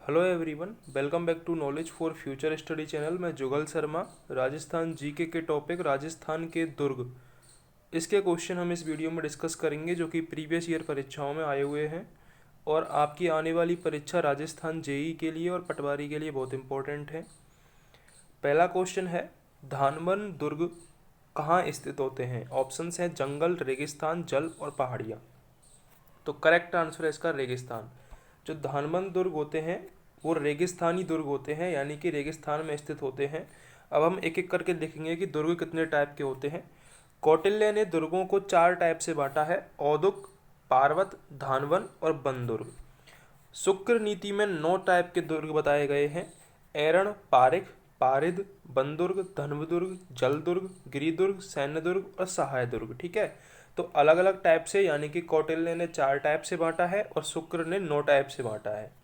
Hello everyone, welcome back to knowledge for future study channel. मैं Jugal Sharma. Rajasthan GK के topic Rajasthan के दुर्ग, इसके क्वेश्चन हम इस वीडियो में डिस्कस करेंगे जो कि प्रीवियस ईयर परीक्षाओं में आए हुए हैं और आपकी आने वाली परीक्षा राजस्थान जेई के लिए और पटवारी के लिए बहुत इंपॉर्टेंट है। पहला क्वेश्चन है, धानमन दुर्ग कहाँ स्थित होते हैं? ऑप्शंस हैं जंगल, रेगिस्तान, जल और पहाड़ियाँ। तो करेक्ट आंसर है इसका रेगिस्तान। जो धानमन दुर्ग होते हैं वो रेगिस्तानी दुर्ग होते हैं, यानी कि रेगिस्तान में स्थित होते हैं। अब हम एक एक करके देखेंगे कि दुर्ग कितने टाइप के होते हैं। कौटिल्य ने दुर्गों को 4 टाइप से बांटा है: औदुक, पार्वत, धानवन और वन दुर्ग। शुक्र नीति में 9 टाइप के दुर्ग बताए गए हैं: एरण, पारिख, पारिद, वन दुर्ग, धनव दुर्ग, जल दुर्ग, गिरि दुर्ग, सैन्य दुर्ग और सहाय दुर्ग। ठीक है, तो अलग अलग टाइप से, यानी कि कौटिल्य ने 4 टाइप से बांटा है और शुक्र ने 9 टाइप से बांटा है।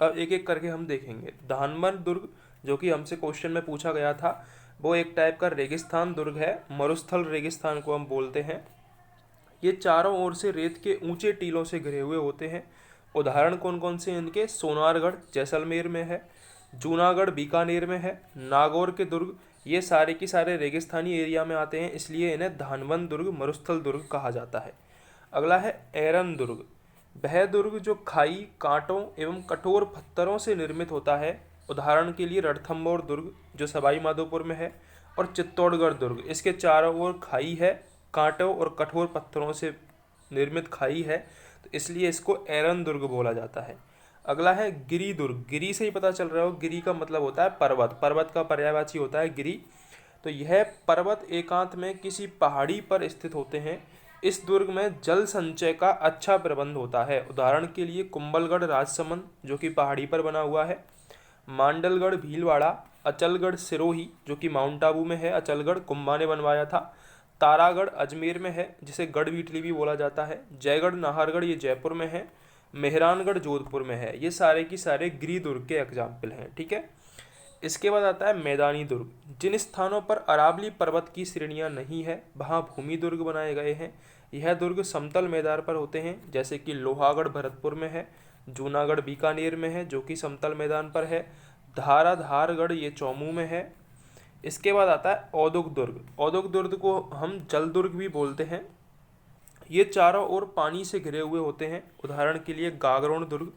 अब एक एक करके हम देखेंगे। धानमन दुर्ग जो कि हमसे क्वेश्चन में पूछा गया था, वो एक टाइप का रेगिस्तान दुर्ग है। मरुस्थल रेगिस्तान को हम बोलते हैं। ये चारों ओर से रेत के ऊंचे टीलों से घिरे हुए होते हैं। उदाहरण कौन कौन से इनके: सोनारगढ़ जैसलमेर में है, जूनागढ़ बीकानेर में है, नागौर के दुर्ग। ये सारे की सारे रेगिस्तानी एरिया में आते हैं, इसलिए इन्हें धानवन दुर्ग, मरुस्थल दुर्ग कहा जाता है। अगला है एरन दुर्ग। वह दुर्ग जो खाई, कांटों एवं कठोर पत्थरों से निर्मित होता है। उदाहरण के लिए रणथंभौर दुर्ग जो सवाई माधोपुर में है, और चित्तौड़गढ़ दुर्ग। इसके चारों ओर खाई है, कांटों और कठोर पत्थरों से निर्मित खाई है, तो इसलिए इसको एरन दुर्ग बोला जाता है। अगला है गिरि दुर्ग। गिरि से ही पता चल रहा हो, गिरि का मतलब होता है पर्वत। पर्वत का पर्यायवाची होता है गिरि। तो यह पर्वत एकांत में किसी पहाड़ी पर स्थित होते हैं। इस दुर्ग में जल संचय का अच्छा प्रबंध होता है। उदाहरण के लिए कुंभलगढ़ राजसमंद जो कि पहाड़ी पर बना हुआ है, मांडलगढ़ भीलवाड़ा, अचलगढ़ सिरोही जो कि माउंट आबू में है, अचलगढ़ कुंभा ने बनवाया था, तारागढ़ अजमेर में है जिसे गढ़ वीटली भी बोला जाता है, जयगढ़ नाहरगढ़ ये जयपुर में है, मेहरानगढ़ जोधपुर में है। ये सारे की सारे गिरि दुर्ग के एग्जाम्पल हैं। ठीक है, इसके बाद आता है मैदानी दुर्ग। जिन स्थानों पर अरावली पर्वत की श्रेणियां नहीं है वहां भूमि दुर्ग बनाए गए हैं। यह दुर्ग समतल मैदान पर होते हैं, जैसे कि लोहागढ़ भरतपुर में है, जूनागढ़ बीकानेर में है जो कि समतल मैदान पर है, धाराधारगढ़ ये चौमू में है। इसके बाद आता है औदुक दुर्ग। औदुक दुर्ग को हम जल दुर्ग भी बोलते हैं। ये चारों ओर पानी से घिरे हुए होते हैं। उदाहरण के लिए गागरोन दुर्ग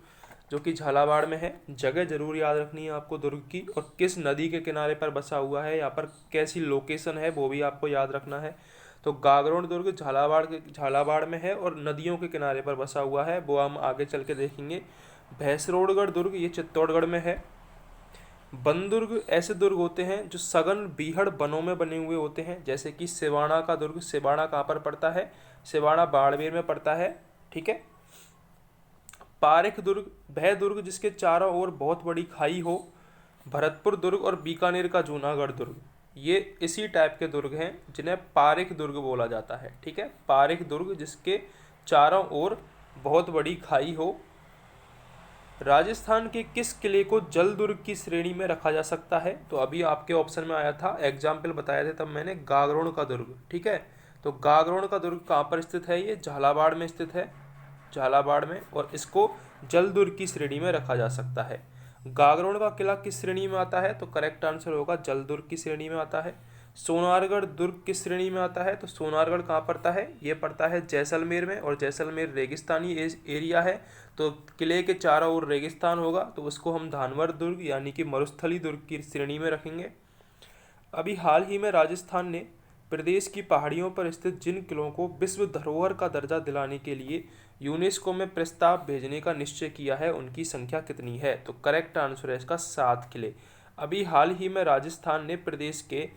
जो कि झालावाड़ में है। जगह जरूर याद रखनी है आपको दुर्ग की, और किस नदी के किनारे पर बसा हुआ है, यहाँ पर कैसी लोकेशन है वो भी आपको याद रखना है। तो गागरोन दुर्ग झालावाड़ में है और नदियों के किनारे पर बसा हुआ है, वो हम आगे चल के देखेंगे। भैंसरोडगढ़ दुर्ग ये चित्तौड़गढ़ में है। वन दुर्ग ऐसे दुर्ग होते हैं जो सघन बीहड़ वनों में बने हुए होते हैं, जैसे कि सिवाना का दुर्ग। सिवाना कहाँ पर पड़ता है? सिवाना बाड़मेर में पड़ता है। ठीक है। पारेख दुर्ग, वह दुर्ग जिसके चारों ओर बहुत बड़ी खाई हो। भरतपुर दुर्ग और बीकानेर का जूनागढ़ दुर्ग, ये इसी टाइप के दुर्ग हैं जिन्हें पारेख दुर्ग बोला जाता है। ठीक है, पारेख दुर्ग जिसके चारों ओर बहुत बड़ी खाई हो। राजस्थान के किस किले को जल दुर्ग की श्रेणी में रखा जा सकता है? तो अभी आपके ऑप्शन में आया था, एग्जाम्पल बताए थे तब मैंने, गागरोन का दुर्ग। ठीक है, तो गागरोन का दुर्ग कहाँ पर स्थित है? ये झालावाड़ में स्थित है, झालावाड़ में, और इसको जल दुर्ग की श्रेणी में रखा जा सकता है। गागरोन का किला किस श्रेणी में आता है? तो करेक्ट आंसर होगा जल दुर्ग की श्रेणी में आता है। सोनारगढ़ दुर्ग किस श्रेणी में आता है? तो सोनारगढ़ कहाँ पड़ता है? ये पड़ता है जैसलमेर में, और जैसलमेर रेगिस्तानी एरिया है, तो किले के चारों ओर रेगिस्तान होगा, तो उसको हम धानवर दुर्ग यानी कि मरुस्थली दुर्ग की श्रेणी में रखेंगे। अभी हाल ही में राजस्थान ने प्रदेश की पहाड़ियों पर स्थित जिन किलों को विश्व धरोहर का दर्जा दिलाने के लिए यूनेस्को में प्रस्ताव भेजने का निश्चय किया है, उनकी संख्या कितनी है? तो करेक्ट आंसर है इसका 7 किले। अभी हाल ही में राजस्थान ने प्रदेश के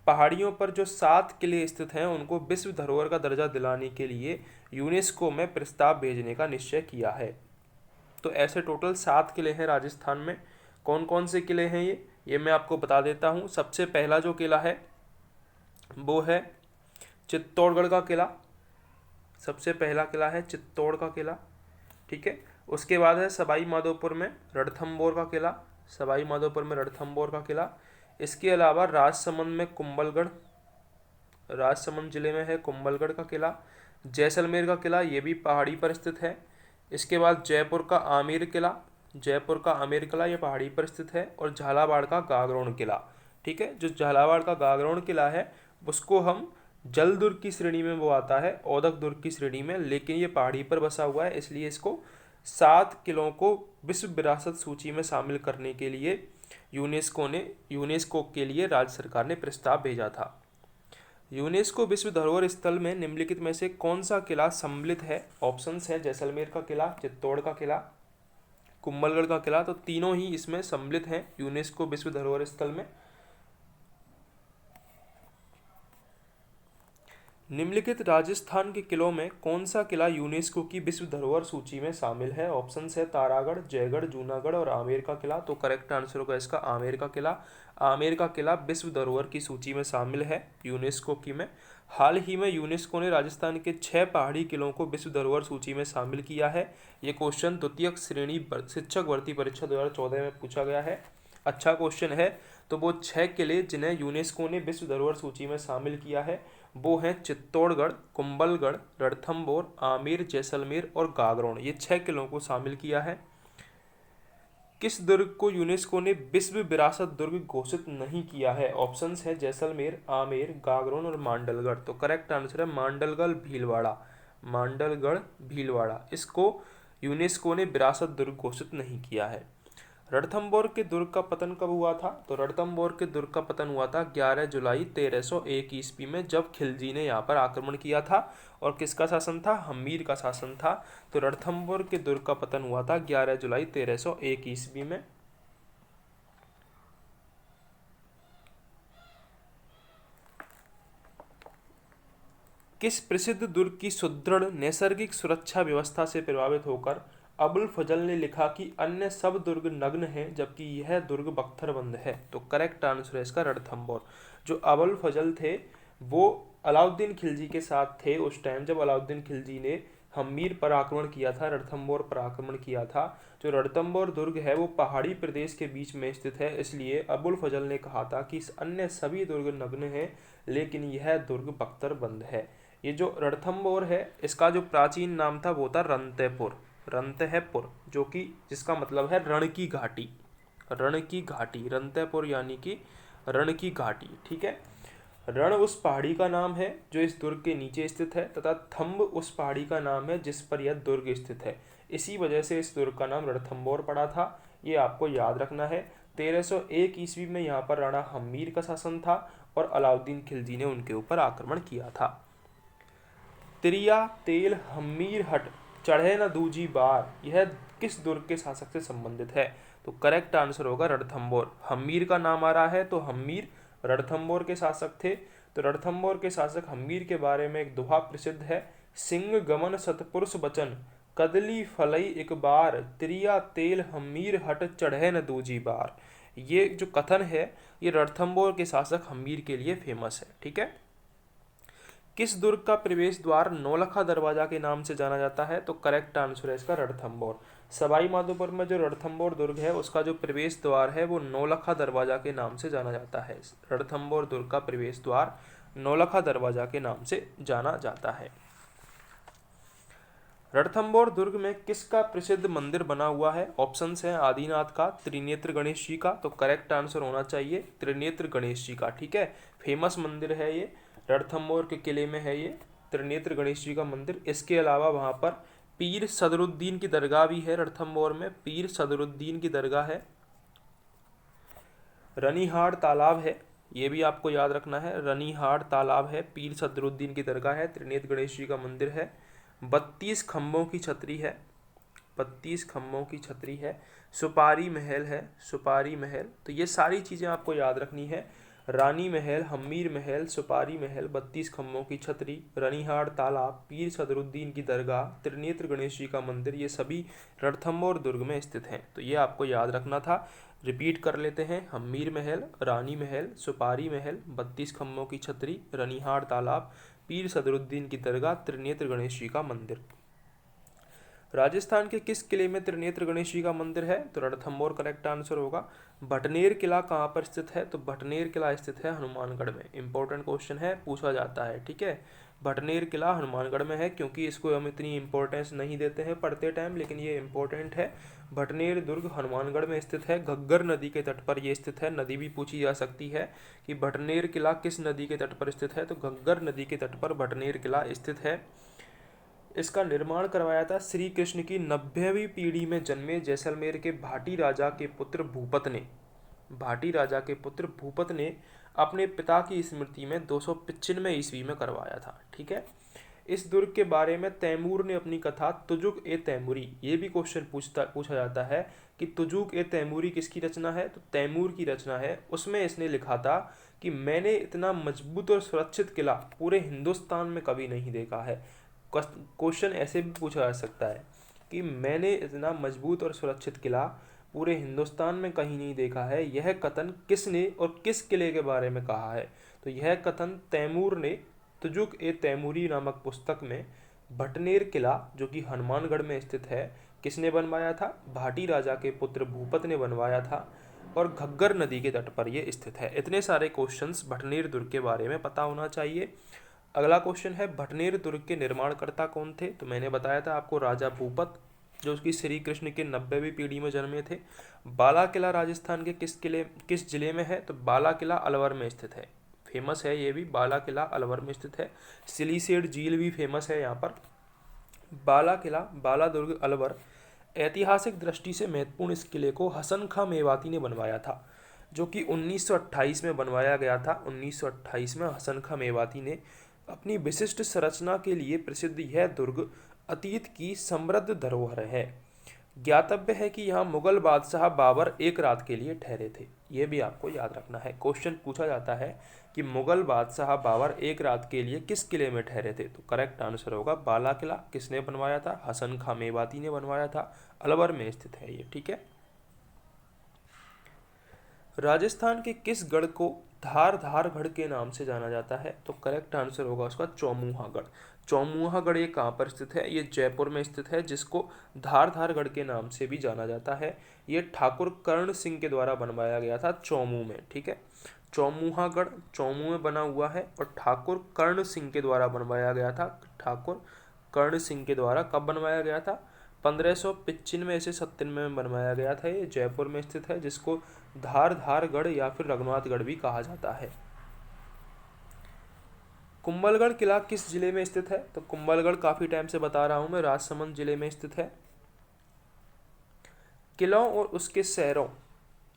पहाड़ियों पर जो 7 किले स्थित हैं उनको विश्व धरोहर का दर्जा दिलाने के लिए यूनेस्को में प्रस्ताव भेजने का निश्चय किया है। तो ऐसे टोटल 7 किले हैं राजस्थान में। कौन कौन से किले हैं ये मैं आपको बता देता हूँ। सबसे पहला जो किला है वो है चित्तौड़गढ़ का किला। सबसे पहला किला है चित्तौड़ का किला। ठीक है, उसके बाद है सवाई माधोपुर में रणथंभौर का किला। सवाई माधोपुर में रणथंभौर का किला। इसके अलावा राजसमंद में कुंभलगढ़, राजसमंद जिले में है कुंभलगढ़ का किला। जैसलमेर का किला, ये भी पहाड़ी पर स्थित है। इसके बाद जयपुर का आमेर किला, जयपुर का आमेर किला ये पहाड़ी पर स्थित है, और झालावाड़ का गागरोन किला, ठीक है। जो झालावाड़ का गागरोन किला है उसको हम जल दुर्ग की श्रेणी में वो आता है, औदक दुर्ग की श्रेणी में, लेकिन ये पहाड़ी पर बसा हुआ है, इसलिए इसको 7 किलों को विश्व विरासत सूची में शामिल करने के लिए यूनेस्को के लिए राज्य सरकार ने प्रस्ताव भेजा था। यूनेस्को विश्व धरोहर स्थल में निम्नलिखित में से कौन सा किला सम्मिलित है? ऑप्शंस है जैसलमेर का किला, चित्तौड़ का किला, कुंभलगढ़ का किला। तो तीनों ही इसमें सम्मिलित हैं यूनेस्को विश्व धरोहर स्थल में। निम्नलिखित राजस्थान के किलों में कौन सा किला यूनेस्को की विश्व धरोहर सूची में शामिल है? ऑप्शंस है तारागढ़, जयगढ़, जूनागढ़ और आमेर का किला। तो करेक्ट आंसर होगा इसका आमेर का किला। आमेर का किला विश्व धरोहर की सूची में शामिल है यूनेस्को की में। हाल ही में यूनेस्को ने राजस्थान के 6 पहाड़ी किलों को विश्व धरोहर सूची में शामिल किया है। ये क्वेश्चन द्वितीयक श्रेणी शिक्षक भर्ती परीक्षा 2014 में पूछा गया है। अच्छा क्वेश्चन है। तो वो 6 किले जिन्हें यूनेस्को ने विश्व धरोहर सूची में शामिल किया है वो हैं चित्तौड़गढ़, कुंभलगढ़, रणथंभौर, आमेर, जैसलमेर और गागरोन। ये 6 किलों को शामिल किया है। किस दुर्ग को यूनेस्को ने विश्व विरासत दुर्ग घोषित नहीं किया है? ऑप्शंस है जैसलमेर, आमेर, गागरोन और मांडलगढ़। तो करेक्ट आंसर है मांडलगढ़ भीलवाड़ा। मांडलगढ़ भीलवाड़ा, इसको यूनेस्को ने विरासत दुर्ग घोषित नहीं किया है। रणथंभौर के दुर्ग का पतन कब हुआ था? तो रणथंभौर के दुर्ग का पतन हुआ था 11 जुलाई 1301 ईस्वी में, जब खिलजी ने यहाँ पर आक्रमण किया था। और किसका शासन था? हम्मीर का शासन था। तो रणथंभौर के दुर्ग का पतन हुआ था 11 जुलाई 1301 ईस्वी में। किस प्रसिद्ध दुर्ग की सुदृढ़ नैसर्गिक सुरक्षा व्यवस्था से प्रभावित होकर अबुल फजल ने लिखा कि अन्य सब दुर्ग नग्न हैं जबकि यह दुर्ग बख्तरबंद है? तो करेक्ट आंसर है इसका रणथंभौर। जो अबुल फजल थे वो अलाउद्दीन खिलजी के साथ थे उस टाइम जब अलाउद्दीन खिलजी ने हम्मीर पर आक्रमण किया था, रणथंभौर पर आक्रमण किया था। जो रणथंभौर दुर्ग है वो पहाड़ी प्रदेश के बीच में स्थित है, इसलिए अबुल फजल ने कहा था कि अन्य सभी दुर्ग नग्न हैं लेकिन यह दुर्ग बख्तरबंद है। ये जो रणथंभौर है इसका जो प्राचीन नाम था वो था रंतेपुर। रंतहपुर, जो कि जिसका मतलब है रण की घाटी। रण की घाटी, रंतहपुर यानी कि रण की घाटी, ठीक है। रण उस पहाड़ी का नाम है जो इस दुर्ग के नीचे स्थित है, तथा थंब उस पहाड़ी का नाम है जिस पर यह दुर्ग स्थित है। इसी वजह से इस दुर्ग का नाम रणथंभौर पड़ा था। ये आपको याद रखना है। 1301 ईस्वी में यहाँ पर राणा हम्मीर का शासन था और अलाउद्दीन खिलजी ने उनके ऊपर आक्रमण किया था। तिरिया तेल हम्मीर हट चढ़े न दूजी बार, यह किस दुर्ग के शासक से संबंधित है? तो करेक्ट आंसर होगा रणथंभौर। हम्मीर का नाम आ रहा है तो हम्मीर रणथंभौर के शासक थे। तो रणथंभौर के शासक हम्मीर के बारे में एक दोहा प्रसिद्ध है, सिंह गमन सतपुरुष बचन कदली फलई एक बार, तिरिया तेल हम्मीर हट चढ़े न दूजी बार। ये जो कथन है ये रणथंभौर के शासक हम्मीर के लिए फेमस है, ठीक है। किस दुर्ग का प्रवेश द्वार नौलखा दरवाजा के नाम से जाना जाता है? तो करेक्ट आंसर है इसका रणथंभौर। सवाई माधोपुर में जो रणथंभौर दुर्ग है उसका जो प्रवेश द्वार है वो नौलखा दरवाजा के नाम से जाना जाता है। रणथंभौर दुर्ग का प्रवेश द्वार नौलखा दरवाजा के नाम से जाना जाता है। रणथंभौर दुर्ग में किसका प्रसिद्ध मंदिर बना हुआ है? ऑप्शंस हैं आदिनाथ का, त्रिनेत्र गणेश जी का। तो करेक्ट आंसर होना चाहिए त्रिनेत्र गणेश जी का, ठीक है। फेमस मंदिर है ये, रणथंभौर के किले में है ये त्रिनेत्र गणेश जी का मंदिर। इसके अलावा वहाँ पर पीर सदरुद्दीन की दरगाह भी है। रणथंभौर में पीर सदरुद्दीन की दरगाह है। रनिहाड़ तालाब है, ये भी आपको याद रखना है। रनिहाड़ तालाब है, पीर सदरुद्दीन की दरगाह है, त्रिनेत्र गणेश जी का मंदिर है। 32 खम्भों की छतरी है, 32 खम्भों की छतरी है। सुपारी महल है, सुपारी महल। तो ये सारी चीज़ें आपको याद रखनी है। रानी महल, हम्मीर महल, सुपारी महल, 32 खम्भों की छतरी, रनिहाड़ तालाब, पीर सदरुद्दीन की दरगाह, त्रिनेत्र गणेश जी का मंदिर, ये सभी रणथंभौर दुर्ग में स्थित हैं। तो ये आपको याद रखना था। रिपीट कर लेते हैं, हम्मीर महल, रानी महल, सुपारी महल, 32 खम्भों की छतरी, रनिहाड़ तालाब, पीर सदरुद्दीन की दरगाह, त्रिनेत्र गणेश जी का मंदिर। राजस्थान के किस किले में त्रिनेत्र गणेश जी का मंदिर है? तो रणथंभौर करेक्ट आंसर होगा। भटनेर किला कहाँ पर स्थित है? तो भटनेर किला स्थित है हनुमानगढ़ में। इंपॉर्टेंट क्वेश्चन है, पूछा जाता है, ठीक है। भटनेर किला हनुमानगढ़ में है, क्योंकि इसको हम इतनी इम्पोर्टेंस नहीं देते हैं पढ़ते टाइम, लेकिन ये इम्पोर्टेंट है। भटनेर दुर्ग हनुमानगढ़ में स्थित है, घग्गर नदी के तट पर ये स्थित है। नदी भी पूछी जा सकती है कि भटनेर किला किस नदी के तट पर स्थित है, तो घग्गर नदी के तट पर भटनेर किला स्थित है। इसका निर्माण करवाया था श्री कृष्ण की 90वीं पीढ़ी में जन्मे जैसलमेर के भाटी राजा के पुत्र भूपत ने। भाटी राजा के पुत्र भूपत ने अपने पिता की स्मृति में 295 ईस्वी में करवाया था। ठीक है। इस दुर्ग के बारे में तैमूर ने अपनी कथा तुजुक ए तैमूरी, ये भी क्वेश्चन पूछा जाता है कि तुजुक ए तैमूरी किसकी रचना है, तो तैमूर की रचना है। उसमें इसने लिखा था कि मैंने इतना मजबूत और सुरक्षित किला पूरे हिंदुस्तान में कभी नहीं देखा है। क्वेश्चन ऐसे भी पूछा जा सकता है कि मैंने इतना मजबूत और सुरक्षित किला पूरे हिंदुस्तान में कहीं नहीं देखा है, यह कथन किसने और किस किले के बारे में कहा है, तो यह कथन तैमूर ने तुजुक ए तैमूरी नामक पुस्तक में भटनेर किला जो कि हनुमानगढ़ में स्थित है किसने बनवाया था, भाटी राजा के पुत्र भूपत ने बनवाया था, और घग्गर नदी के तट पर यह स्थित है। इतने सारे क्वेश्चंस भटनेर दुर्ग के बारे में पता होना चाहिए। अगला क्वेश्चन है भटनेर दुर्ग के निर्माणकर्ता कौन थे, तो मैंने बताया था आपको राजा भूपत, जो उसकी श्री कृष्ण के 90वीं पीढ़ी में जन्मे थे। बाला किला राजस्थान के किस जिले में है, तो बाला किला अलवर में स्थित है। फेमस है ये भी, बाला किला अलवर में स्थित है। सिलीसेड झील भी फेमस है यहाँ पर। बाला किला, बाला दुर्ग अलवर। ऐतिहासिक दृष्टि से महत्वपूर्ण इस किले को हसन खां मेवाती ने बनवाया था, जो कि 1928 में बनवाया गया था। 1928 में हसन खां मेवाती ने अपनी विशिष्ट संरचना के लिए प्रसिद्ध यह दुर्ग अतीत की समृद्ध धरोहर है। ज्ञातव्य है कि यहाँ मुगल बादशाह बाबर एक रात के लिए ठहरे थे, ये भी आपको याद रखना है। क्वेश्चन पूछा जाता है कि मुगल बादशाह बाबर एक रात के लिए किस किले में ठहरे थे, तो करेक्ट आंसर होगा बाला किला। किसने बनवाया था, हसन खां मेवाती ने बनवाया था, अलवर में स्थित है ये। ठीक है। राजस्थान के किस गढ़ को धार गढ़ के नाम से जाना जाता है, तो करेक्ट आंसर होगा उसका चौमुहागढ़। चौमुहागढ़ ये कहाँ पर स्थित है, ये जयपुर में स्थित है, जिसको धारगढ़ के नाम से भी जाना जाता है। ये ठाकुर कर्ण सिंह के द्वारा बनवाया गया था चौमू में। ठीक है। चौमुहागढ़ चौमू में बना हुआ है और ठाकुर कर्ण सिंह के द्वारा बनवाया गया था। ठाकुर कर्ण सिंह के द्वारा कब बनवाया गया था, 1595 से 97 में बनवाया गया था। ये जयपुर में स्थित है, जिसको धारगढ़ या फिर रघुनाथगढ़ भी कहा जाता है। कुंभलगढ़ किला किस जिले में स्थित है, तो कुंभलगढ़ काफी टाइम से बता रहा हूं मैं, राजसमंद जिले में स्थित है। किलों और उसके शहरों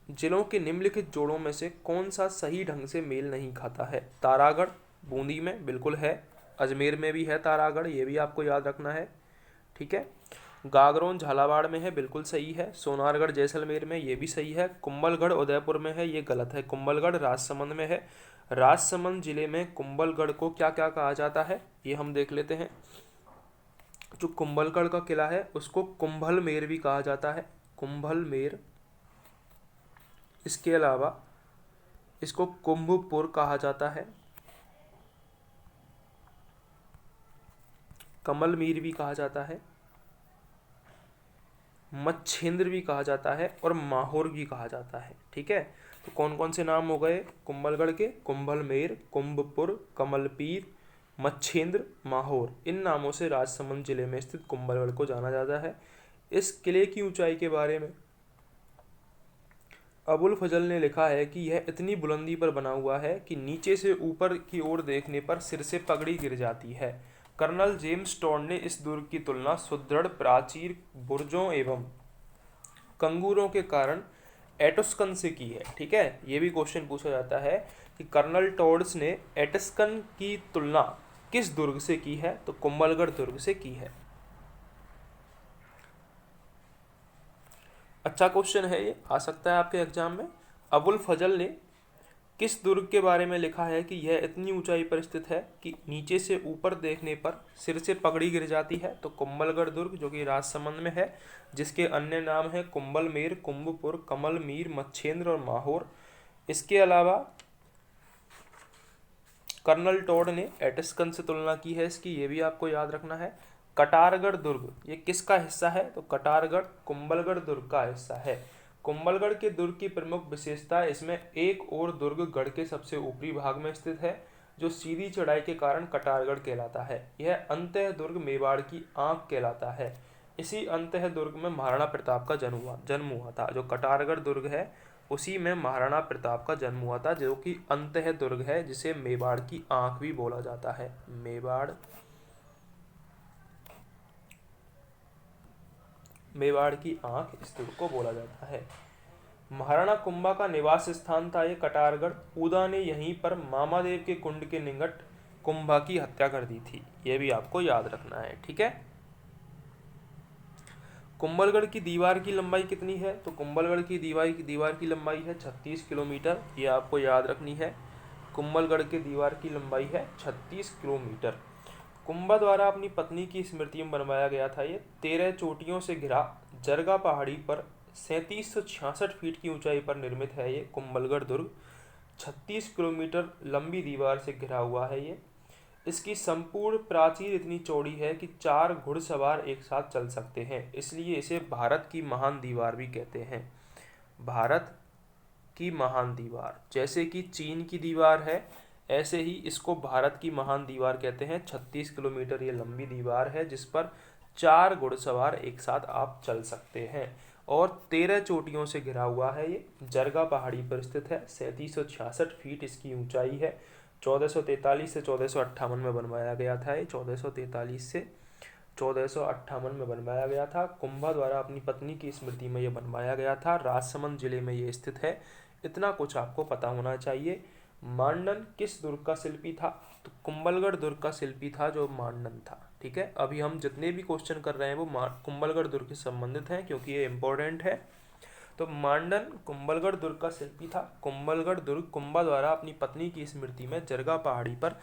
जिलों के निम्नलिखित जोड़ों में से कौन सा सही ढंग से मेल नहीं खाता है, तारागढ़ बूंदी में बिल्कुल है, अजमेर में भी है तारागढ़, ये भी आपको याद रखना है। ठीक है। गागरोन झालावाड़ में है, बिल्कुल सही है। सोनारगढ़ जैसलमेर में, ये भी सही है। कुंभलगढ़ उदयपुर में है, ये गलत है। कुंभलगढ़ राजसमंद में है। राजसमंद जिले में कुंभलगढ़ को क्या क्या कहा जाता है, ये हम देख लेते हैं। जो कुंभलगढ़ का किला है उसको कुंभलमेर भी कहा जाता है, कुंभलमेर। इसके अलावा इसको कुंभपुर कहा जाता है, कमलमीर भी कहा जाता है, मच्छेंद्र भी कहा जाता है और माहौर भी कहा जाता है। ठीक है। तो कौन कौन से नाम हो गए कुंभलगढ़ के, कुंभलमेर, कुंभपुर, कमलपीर, मच्छेंद्र, माहौर। इन नामों से राजसमंद जिले में स्थित कुंभलगढ़ को जाना जाता है। इस किले की ऊंचाई के बारे में अबुल फजल ने लिखा है कि यह इतनी बुलंदी पर बना हुआ है कि नीचे से ऊपर की ओर देखने पर सिर से पगड़ी गिर जाती है। कर्नल जेम्स टॉड ने इस दुर्ग की तुलना सुदृढ़ प्राचीर, बुर्जों एवं कंगूरों के कारण एटस्कन से की है। ठीक है। ये भी क्वेश्चन पूछा जाता है कि कर्नल टॉड्स ने एटस्कन की तुलना किस दुर्ग से की है, तो कुंभलगढ़ दुर्ग से की है। अच्छा क्वेश्चन है ये, आ सकता है आपके एग्जाम में। अबुल फजल ने किस दुर्ग के बारे में लिखा है कि यह इतनी ऊंचाई पर स्थित है कि नीचे से ऊपर देखने पर सिर से पगड़ी गिर जाती है, तो कुंभलगढ़ दुर्ग जो कि राजसमंद में है, जिसके अन्य नाम है कुंभलमेर, कुंभपुर, कमलमीर, मच्छेंद्र और माहौर। इसके अलावा कर्नल टॉड ने एटस्कन से तुलना की है इसकी, ये भी आपको याद रखना है। कटारगढ़ दुर्ग ये किसका हिस्सा है, तो कटारगढ़ कुंभलगढ़ दुर्ग का हिस्सा है। कुंभलगढ़ के दुर्ग की प्रमुख विशेषता, इसमें एक और दुर्ग गढ़ के सबसे ऊपरी भाग में स्थित है, जो सीधी चढ़ाई के कारण कटारगढ़ कहलाता है। यह अंतः दुर्ग मेवाड़ की आंख कहलाता है। इसी अंतः दुर्ग में महाराणा प्रताप का जन्म हुआ था। जो कटारगढ़ दुर्ग है उसी में महाराणा प्रताप का जन्म हुआ था, जो कि अंतः दुर्ग है, जिसे मेवाड़ की आंख भी बोला जाता है। मेवाड़ की आंख इस दुर्ग को बोला जाता है। महाराणा कुंभा का निवास स्थान था ये कटारगढ़। उदा ने यहीं पर मामादेव के कुंड के निकट कुंभा की हत्या कर दी थी। यह भी आपको याद रखना है, ठीक है। कुंभलगढ़ की दीवार की लंबाई कितनी है? तो कुंभलगढ़ की दीवार की लंबाई है 36 किलोमीटर। ये आपको याद रखनी है। कुंभलगढ़ की दीवार की लंबाई है 36 किलोमीटर। कुंभा द्वारा अपनी पत्नी की स्मृति में बनवाया गया था ये 13 चोटियों से घिरा जरगा पहाड़ी पर 3766 फीट की ऊंचाई पर निर्मित है ये कुंभलगढ़ दुर्ग। 36 किलोमीटर लंबी दीवार से घिरा हुआ है ये। इसकी संपूर्ण प्राचीर इतनी चौड़ी है कि 4 घुड़सवार एक साथ चल सकते हैं, इसलिए इसे भारत की महान दीवार भी कहते हैं। भारत की महान दीवार, जैसे कि चीन की दीवार है, ऐसे ही इसको भारत की महान दीवार कहते हैं। 36 किलोमीटर ये लंबी दीवार है जिस पर 4 घुड़सवार एक साथ आप चल सकते हैं और 13 चोटियों से घिरा हुआ है। ये जरगा पहाड़ी पर स्थित है। 3766 फीट इसकी ऊंचाई है। 1443 से 1458 में बनवाया गया था ये। 1443 से 1458 में बनवाया गया था। कुंभा द्वारा अपनी पत्नी की स्मृति में यह बनवाया गया था। राजसमंद जिले में ये स्थित है। इतना कुछ आपको पता होना चाहिए। मांडन किस दुर्ग का शिल्पी था? तो कुंभलगढ़ दुर्ग का शिल्पी था जो मांडन था, ठीक है। अभी हम जितने भी क्वेश्चन कर रहे हैं वो कुंभलगढ़ दुर्ग से संबंधित हैं, क्योंकि ये इंपॉर्टेंट है। तो मांडन कुंभलगढ़ दुर्ग का शिल्पी था। कुंभलगढ़ दुर्ग कुंभा द्वारा अपनी पत्नी की स्मृति में जरगा पहाड़ी पर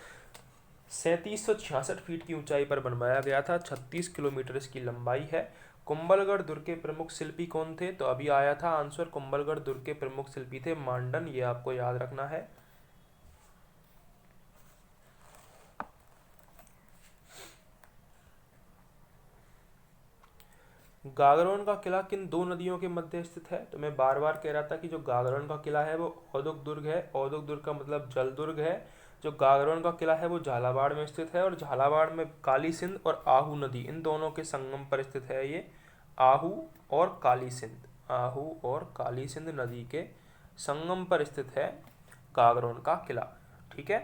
3766 फीट की ऊंचाई पर बनवाया गया था। 36 किलोमीटर इसकी लंबाई है। कुंभलगढ़ दुर्ग के प्रमुख शिल्पी कौन थे? तो अभी आया था आंसर। कुंभलगढ़ दुर्ग के प्रमुख शिल्पी थे मांडन। ये आपको याद रखना है। गागरोन का किला किन 2 नदियों के मध्य स्थित है? तो मैं बार बार कह रहा था कि जो गागरोन का किला है वो औदुक दुर्ग है। औदुक दुर्ग का मतलब जल दुर्ग है। जो गागरोन का किला है वो झालावाड़ में स्थित है और झालावाड़ में काली सिंध और आहू नदी, इन दोनों के संगम पर स्थित है ये। आहू और काली सिंध नदी के संगम पर स्थित है गागरोन का किला, ठीक है।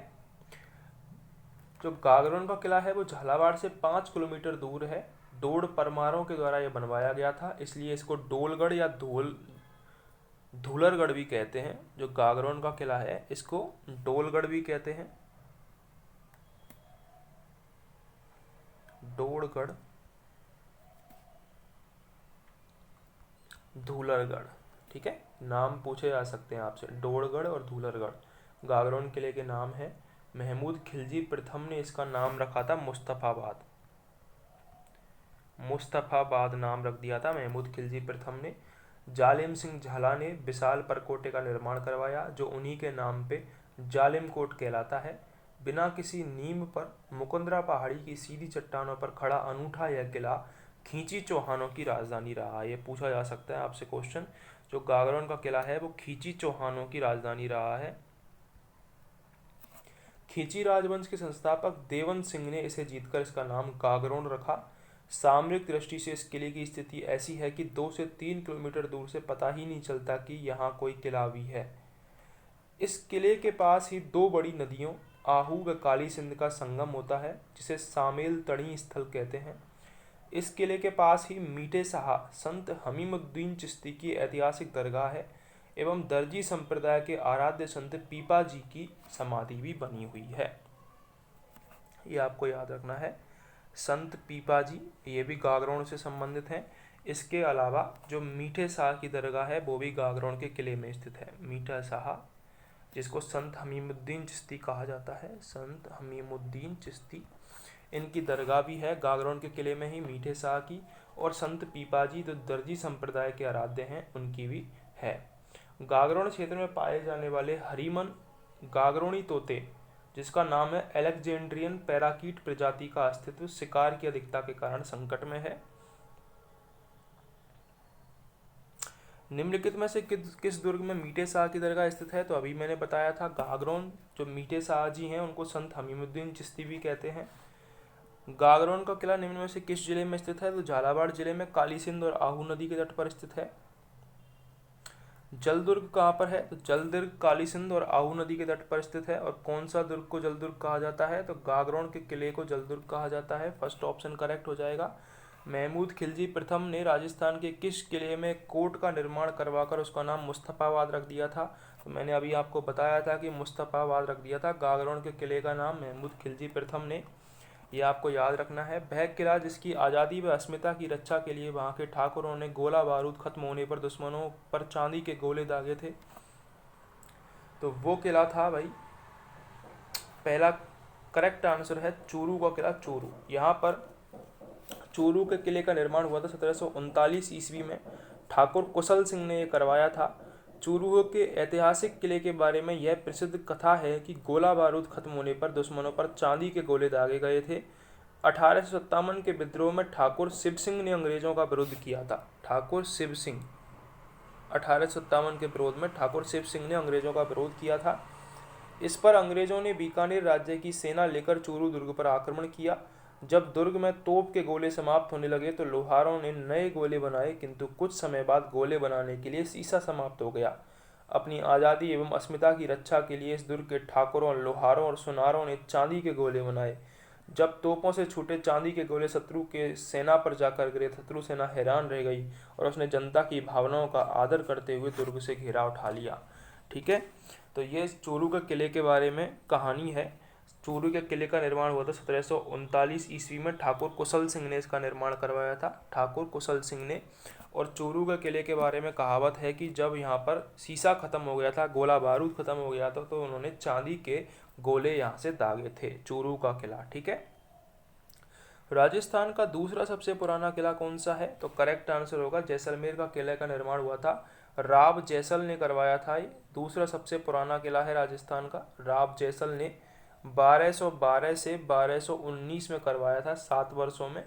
जो गागरोन का किला है वो झालावाड़ से 5 किलोमीटर दूर है। डोड परमारों के द्वारा यह बनवाया गया था, इसलिए इसको डोलगढ़ या धूलरगढ़ भी कहते हैं। जो गागरोन का किला है इसको डोलगढ़ भी कहते हैं, डोलगढ़, धूलरगढ़, ठीक है। नाम पूछे जा सकते हैं आपसे, डोलगढ़ और धूलरगढ़ गागरोन किले के नाम है। महमूद खिलजी प्रथम ने इसका नाम रखा था मुस्तफाबाद नाम रख दिया था महमूद खिलजी प्रथम ने। जालिम सिंह झाला ने विशाल परकोटे का निर्माण करवाया, जो उन्हीं के नाम पे जालिम कोट कहलाता है। बिना किसी नींव पर मुकुंदरा पहाड़ी की सीधी चट्टानों पर खड़ा अनूठा यह किला खींची चौहानों की राजधानी रहा। ये पूछा जा सकता है आपसे क्वेश्चन। जो गागरोन का किला है वो खींची चौहानों की राजधानी रहा है। खींची राजवंश के संस्थापक देवंत सिंह ने इसे जीतकर इसका नाम गागरोन रखा। सामरिक दृष्टि से इस किले की स्थिति ऐसी है कि 2 से 3 किलोमीटर दूर से पता ही नहीं चलता कि यहाँ कोई किला भी है। इस किले के पास ही 2 बड़ी नदियों आहू व काली सिंध का संगम होता है, जिसे सामेल तड़ी स्थल कहते हैं। इस किले के पास ही मीठे साहा संत हमीमुद्दीन चिश्ती की ऐतिहासिक दरगाह है एवं दर्जी संप्रदाय के आराध्य संत पीपा जी की समाधि भी बनी हुई है। ये आपको याद रखना है। संत पीपा जी ये भी गागरोन से संबंधित हैं। इसके अलावा जो मीठे शाह की दरगाह है वो भी गागरोन के किले में स्थित है। मीठा शाह, जिसको संत हमीमुद्दीन चिश्ती कहा जाता है, संत हमीमुद्दीन चिश्ती, इनकी दरगाह भी है गागरोन के किले में ही, मीठे शाह की। और संत पीपा जी जो दर्जी संप्रदाय के आराध्य हैं उनकी भी है। गागरोन क्षेत्र में पाए जाने वाले हरीमन गागरोनी तोते, जिसका नाम है एलेक्जेंड्रियन पैराकीट प्रजाति का अस्तित्व शिकार की अधिकता के कारण संकट में है। निम्नलिखित में से किस दुर्ग में मीठे शाह की दरगाह स्थित है? तो अभी मैंने बताया था गागरोन, जो मीठे शाह जी हैं उनको संत हमीमुद्दीन चिश्ती भी कहते हैं। गागरोन का किला निम्न में से किस जिले में स्थित है? तो झालावाड़ जिले में काली सिंध और आहू नदी के तट पर स्थित है। जलदुर्ग कहाँ पर है? तो जलदुर्ग काली सिंध और आहू नदी के तट पर स्थित है। और कौन सा दुर्ग को जलदुर्ग कहा जाता है? तो गागरोन के किले को जलदुर्ग कहा जाता है। फर्स्ट ऑप्शन करेक्ट हो जाएगा। महमूद खिलजी प्रथम ने राजस्थान के किस किले में कोट का निर्माण करवाकर उसका नाम मुस्तफाबाद रख दिया था? तो मैंने अभी आपको बताया था कि मुस्तफाबाद रख दिया था। गागरोन के किले का नाम महमूद खिलजी प्रथम ने, ये आपको याद रखना है। वह किला जिसकी आज़ादी व अस्मिता की रक्षा के लिए वहाँ के ठाकुरों ने गोला बारूद खत्म होने पर दुश्मनों पर चांदी के गोले दागे थे, तो वो किला था भाई, पहला करेक्ट आंसर है चूरू का किला चूरू। यहाँ पर चूरू के किले का निर्माण हुआ था 1739 ईस्वी में। ठाकुर कुशल सिंह ने ये करवाया था। चूरू के ऐतिहासिक किले के बारे में यह प्रसिद्ध कथा है कि गोला बारूद खत्म होने पर दुश्मनों पर चांदी के गोले दागे गए थे। 1857 के विद्रोह में ठाकुर शिव सिंह ने अंग्रेजों का विरोध किया था। ठाकुर शिव सिंह, 1857 के विरोध में ठाकुर शिव सिंह ने अंग्रेजों का विरोध किया था। इस पर अंग्रेजों ने बीकानेर राज्य की सेना लेकर चूरू दुर्ग पर आक्रमण किया। जब दुर्ग में तोप के गोले समाप्त होने लगे तो लोहारों ने नए गोले बनाए, किंतु कुछ समय बाद गोले बनाने के लिए शीशा समाप्त हो गया। अपनी आज़ादी एवं अस्मिता की रक्षा के लिए इस दुर्ग के ठाकुरों, लोहारों और सुनारों ने चांदी के गोले बनाए। जब तोपों से छूटे चांदी के गोले शत्रु के सेना पर जाकर गिरे, शत्रु सेना हैरान रह गई और उसने जनता की भावनाओं का आदर करते हुए दुर्ग से घेराव उठा लिया। ठीक है, तो ये चूरू के किले के बारे में कहानी है। चूरू के किले का निर्माण हुआ था 1739 ईस्वी में। ठाकुर कुशल सिंह ने इसका निर्माण करवाया था, ठाकुर कुशल सिंह ने। और चूरू के किले के बारे में कहावत है कि जब यहाँ पर शीशा खत्म हो गया था, गोला बारूद खत्म हो गया था, तो उन्होंने चांदी के गोले यहाँ से दागे थे। चूरू का किला। ठीक है, राजस्थान का दूसरा सबसे पुराना किला कौन सा है? तो करेक्ट आंसर होगा जैसलमेर का किले का निर्माण हुआ था, राव जैसल ने करवाया था। ये दूसरा सबसे पुराना किला है राजस्थान का। राव जैसल ने 1212 से 1219 में करवाया था, 7 वर्षों में।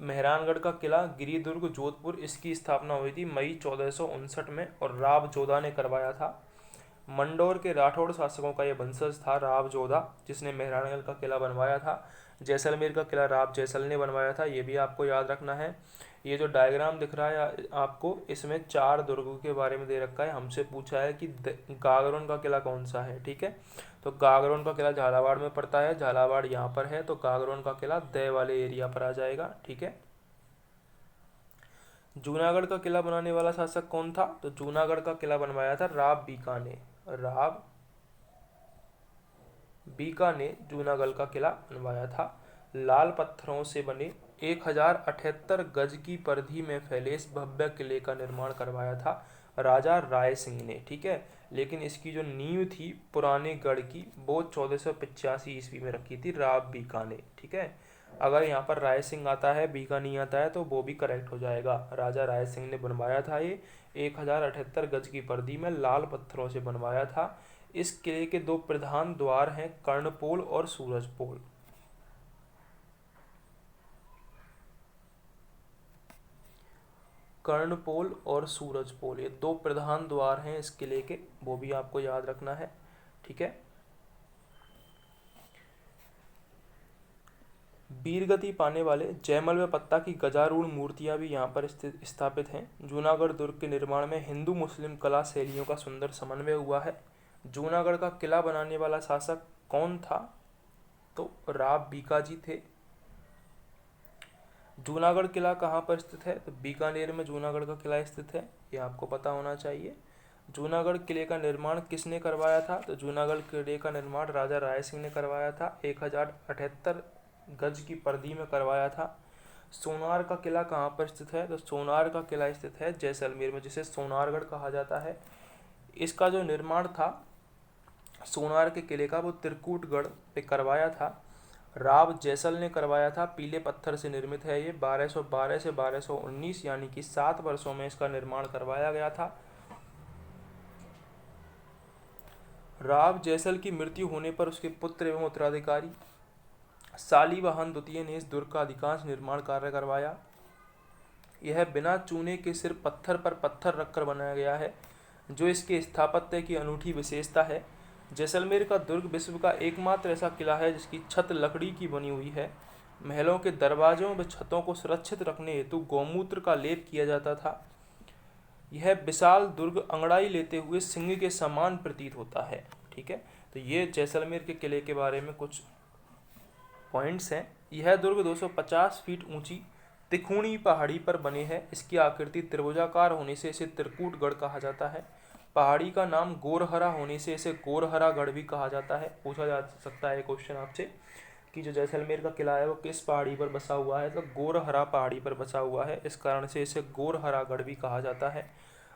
मेहरानगढ़ का किला गिरिदुर्ग जोधपुर, इसकी स्थापना हुई थी मई 1459 में और राव जोधा ने करवाया था। मंडोर के राठौड़ शासकों का यह वंशज था राव जोधा, जिसने मेहरानगढ़ का किला बनवाया था। जैसलमेर का किला राव जैसल ने बनवाया था, ये भी आपको याद रखना है। ये जो डायग्राम दिख रहा है आपको, इसमें 4 दुर्गों के बारे में दे रखा है। हमसे पूछा है कि गागरोन का किला कौन सा है। ठीक है, तो गागरोन का किला झालावाड़ में पड़ता है, झालावाड़ यहाँ पर है, तो गागरोन का किला दय वाले एरिया पर आ जाएगा। ठीक है, जूनागढ़ का किला बनाने वाला शासक कौन था? तो जूनागढ़ का किला बनवाया था राव बीका ने। राव बीका ने जूनागढ़ का किला बनवाया था। लाल पत्थरों से बने 1078 गज की परिधि में फैले इस भव्य किले का निर्माण करवाया था राजा राय सिंह ने। ठीक है, लेकिन इसकी जो नींव थी पुराने गढ़ की, वो 1485 ईस्वी में रखी थी राव बीका ने। ठीक है, अगर यहाँ पर राय सिंह आता है, बीका नहीं आता है, तो वो भी करेक्ट हो जाएगा। राजा राय सिंह ने बनवाया था ये, 1078 गज की परिधि में लाल पत्थरों से बनवाया था। इस किले के 2 प्रधान द्वार हैं, कर्णपोल और सूरजपोल। कर्णपोल और सूरजपोल, ये 2 प्रधान द्वार हैं इस किले के, वो भी आपको याद रखना है। ठीक है, वीरगति पाने वाले जयमल व पत्ता की गजारूढ़ मूर्तियां भी यहाँ पर स्थापित हैं। जूनागढ़ दुर्ग के निर्माण में हिंदू मुस्लिम कला शैलियों का सुंदर समन्वय हुआ है। जूनागढ़ का किला बनाने वाला शासक कौन था? तो राव बीका जी थे। जूनागढ़ किला कहाँ पर स्थित है? तो बीकानेर में जूनागढ़ का किला स्थित है, ये आपको पता होना चाहिए। जूनागढ़ किले का निर्माण किसने करवाया था? तो जूनागढ़ किले का निर्माण राजा राय सिंह ने करवाया था, 1078 गज की परिधि में करवाया था। सोनार का किला कहाँ पर स्थित है? तो सोनार का किला स्थित है जैसलमेर में, जिसे सोनारगढ़ कहा जाता है। इसका जो निर्माण था सोनार के किले का, वो त्रिकूटगढ़ पे करवाया था, राव जैसल ने करवाया था। पीले पत्थर से निर्मित है ये। 1212 से 1219 यानी कि 7 वर्षों में इसका निर्माण करवाया गया था। राव जैसल की मृत्यु होने पर उसके पुत्र एवं उत्तराधिकारी शालिवाहन द्वितीय ने इस दुर्ग का अधिकांश निर्माण कार्य करवाया। यह बिना चूने के सिर्फ पत्थर पर पत्थर रखकर बनाया गया है, जो इसके स्थापत्य की अनूठी विशेषता है। जैसलमेर का दुर्ग विश्व का एकमात्र ऐसा किला है जिसकी छत लकड़ी की बनी हुई है। महलों के दरवाजों व छतों को सुरक्षित रखने हेतु गौमूत्र का लेप किया जाता था। यह विशाल दुर्ग अंगड़ाई लेते हुए सिंह के समान प्रतीत होता है। ठीक है, तो ये जैसलमेर के किले के बारे में कुछ पॉइंट्स हैं। यह दुर्ग 250 फीट ऊंची तिकोनी पहाड़ी पर बने है। इसकी आकृति त्रिभुजाकार होने से इसे त्रिकूटगढ़ कहा जाता है। पहाड़ी का नाम गोरहरा होने से इसे गोरहरागढ़ भी कहा जाता है। पूछा जा सकता है क्वेश्चन आपसे कि जो जैसलमेर का किला है वो किस पहाड़ी पर बसा हुआ है, तो गोरहरा पहाड़ी पर बसा हुआ है, इस कारण से इसे गोरहरागढ़ भी कहा जाता है।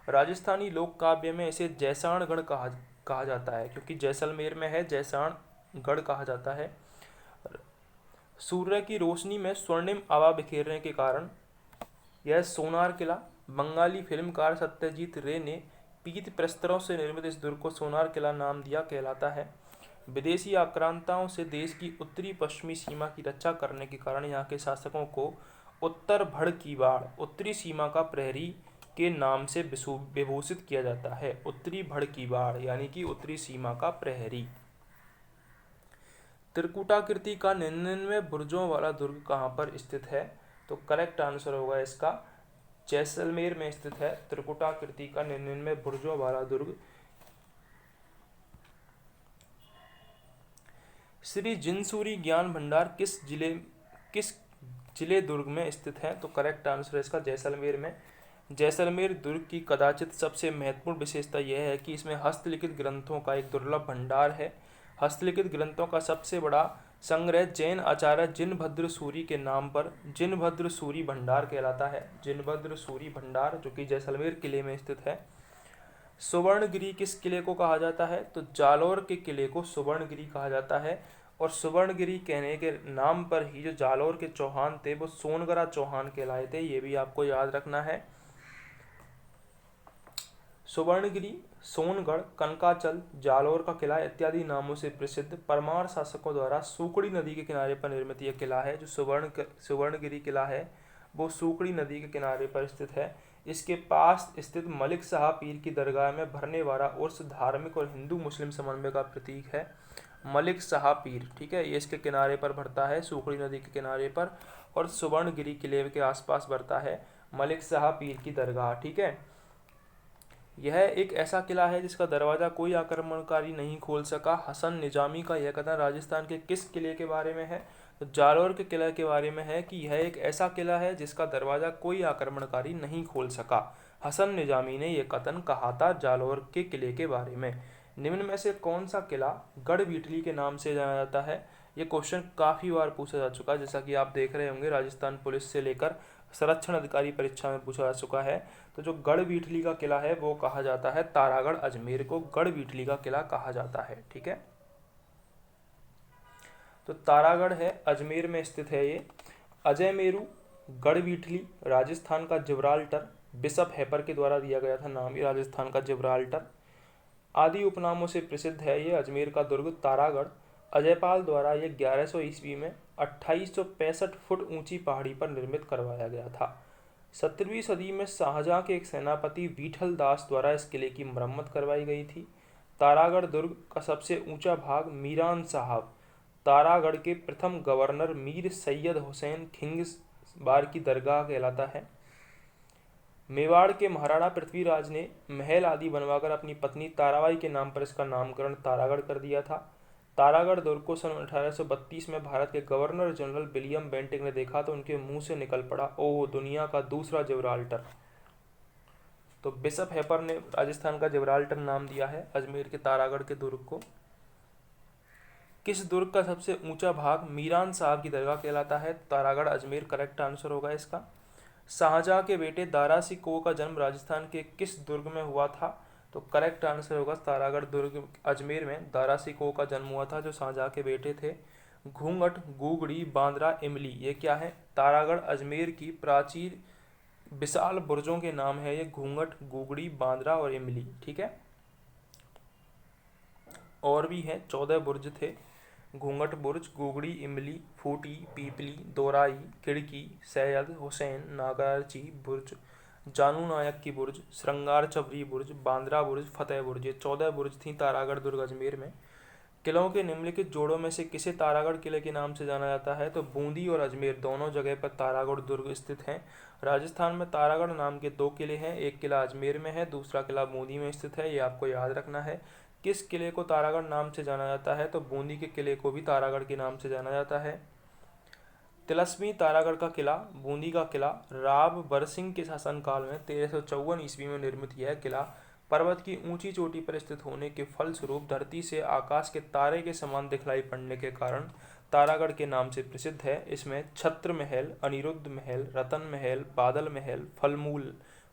राजस्थानी लोक काव्य में इसे जैसाणगढ़ कहा जाता है, क्योंकि जैसलमेर में है, जैसाणगढ़ कहा जाता है। सूर्य की रोशनी में स्वर्णिम आभा बिखेरने के कारण यह सोनार किला। बंगाली फिल्मकार सत्यजीत रे ने पीत प्रस्तरों से निर्मित इस दुर्ग को सोनार किला नाम दिया कहलाता है। विदेशी आक्रांताओं से देश की उत्तरी पश्चिमी सीमा की रक्षा करने के कारण यहाँ के शासकों को उत्तर भड़कीवाड़, उत्तरी सीमा का प्रहरी के नाम से विभूषित किया जाता है। उत्तरी भड़कीवाड़ यानी कि उत्तरी सीमा का प्रहरी। त्रिकूटाकृति का 99 बुर्जों वाला दुर्ग कहाँ पर स्थित है, तो करेक्ट आंसर होगा इसका जैसलमेर में स्थित है। त्रिकूटाकृति का 99 बुर्जों वाला दुर्ग। श्री जिनसूरी ज्ञान भंडार किस जिले दुर्ग में स्थित है, तो करेक्ट आंसर है इसका जैसलमेर में। जैसलमेर दुर्ग की कदाचित सबसे महत्वपूर्ण विशेषता यह है कि इसमें हस्तलिखित ग्रंथों का एक दुर्लभ भंडार है। हस्तलिखित ग्रंथों का सबसे बड़ा संग्रह जैन आचार्य जिनभद्र सूरी के नाम पर जिनभद्र सूरी भंडार कहलाता है। जिनभद्र सूरी भंडार जो कि जैसलमेर किले में स्थित है। सुवर्णगिरी किस किले को कहा जाता है, तो जालौर के किले को सुवर्णगिरी कहा जाता है। और सुवर्णगिरी कहने के नाम पर ही जो जालौर के चौहान थे वो सोनगरा चौहान कहलाए थे, ये भी आपको याद रखना है। सुवर्णगिरी, सोनगढ़, कनकाचल, जालौर का किला इत्यादि नामों से प्रसिद्ध परमार शासकों द्वारा सूकड़ी नदी के किनारे पर निर्मित यह किला है। जो सुवर्णगिरी किला है वो सूकड़ी नदी के किनारे पर स्थित है। इसके पास स्थित मलिक शाह पीर की दरगाह में भरने वाला उर्स धार्मिक और हिंदू मुस्लिम समन्वय का प्रतीक है। मलिक शाह पीर, ठीक है, ये इसके किनारे पर भरता है, सूकड़ी नदी के किनारे पर, और सुवर्णगिरी किले के आसपास भरता है मलिक शाह पीर की दरगाह। ठीक है, यह एक ऐसा किला है जिसका दरवाजा कोई आक्रमणकारी नहीं खोल सका। हसन निजामी का यह कथन राजस्थान के किस किले के बारे में है, तो जालौर के किले के बारे में है कि यह एक ऐसा किला है जिसका दरवाजा कोई आक्रमणकारी नहीं खोल सका। हसन निजामी ने यह कथन कहा था जालौर के किले के बारे में। निम्न में से कौन सा किला गढ़वीटली के नाम से जाना जाता है, ये क्वेश्चन काफ़ी बार पूछा जा चुका है, जैसा कि आप देख रहे होंगे राजस्थान पुलिस से लेकर संरक्षण अधिकारी परीक्षा में पूछा जा चुका है। तो जो गढ़वीटली का किला है वो कहा जाता है तारागढ़। अजमेर को गढ़वीटली का किला कहा जाता है। ठीक है, तो तारागढ़ है, अजमेर में स्थित है ये। अजयमेरू, गढ़वीटली, राजस्थान का जिब्राल्टर, बिशप हैपर के द्वारा दिया गया था नाम ये राजस्थान का जिब्राल्टर, आदि उपनामों से प्रसिद्ध है ये अजमेर का दुर्ग तारागढ़। अजयपाल द्वारा ये 1100 ईस्वी में 2865 फुट ऊंची पहाड़ी पर निर्मित करवाया गया था। 17वीं सदी में शाहजहां के एक सेनापति विठल दास द्वारा इस किले की मरम्मत करवाई गई थी। तारागढ़ दुर्ग का सबसे ऊंचा भाग मीरान साहब, तारागढ़ के प्रथम गवर्नर मीर सैयद हुसैन खिंगसबार की दरगाह कहलाता है। मेवाड़ के महाराणा पृथ्वीराज ने महल आदि बनवाकर अपनी पत्नी ताराबाई के नाम पर इसका नामकरण तारागढ़ कर दिया था। तारागढ़ दुर्ग को सन 1832 में भारत के गवर्नर जनरल विलियम बेंटिक ने देखा तो उनके मुंह से निकल पड़ा, ओह दुनिया का दूसरा जिब्राल्टर। तो बिशप हैपर ने राजस्थान का जिब्राल्टर नाम दिया है अजमेर के तारागढ़ के दुर्ग को। किस दुर्ग का सबसे ऊंचा भाग मीरान साहब की दरगाह कहलाता है, तारागढ़ अजमेर करेक्ट आंसर होगा इसका। शाहजहां के बेटे दारा सिकोह का जन्म राजस्थान के किस दुर्ग में हुआ था, तो करेक्ट आंसर होगा तारागढ़ दुर्ग अजमेर में दारा सिकोह का जन्म हुआ था जो शाहजहां के बेटे थे। घूंघट, गुगड़ी, बांद्रा, इमली ये क्या है, तारागढ़ अजमेर की प्राचीर विशाल बुर्जों के नाम है ये घूंघट, गुगड़ी, बांद्रा और इमली। ठीक है, और भी है 14 बुर्ज थे। घूंघट बुर्ज, गुगड़ी, इमली, फूटी, पीपली, दोराई, खिड़की, सैयद हुसैन नागार्ची बुर्ज, जानू नायक की बुर्ज, श्रृंगार चबरी बुर्ज, बांद्रा बुर्ज, फतेह बुर्ज। ये 14 बुर्ज थी तारागढ़ दुर्ग अजमेर में। किलों के निम्नलिखित जोड़ों में से किसे तारागढ़ किले के नाम से जाना जाता है? तो बूंदी और अजमेर दोनों जगह पर तारागढ़ दुर्ग स्थित हैं। राजस्थान में तारागढ़ नाम के 2 किले हैं, एक किला अजमेर में है, दूसरा किला बूंदी में स्थित है। ये आपको याद रखना है। किस किले को तारागढ़ नाम से जाना जाता है? तो बूंदी के किले को भी तारागढ़ के नाम से जाना जाता है। तिलस्मी तारागढ़ का किला, बूंदी का किला राव बरसिंह के शासनकाल में 1354 ईस्वी में निर्मित यह किला पर्वत की ऊंची चोटी पर स्थित होने के फलस्वरूप धरती से आकाश के तारे के समान दिखलाई पड़ने के कारण तारागढ़ के नाम से प्रसिद्ध है। इसमें छत्र महल, अनिरुद्ध महल, रतन महल, बादल महल,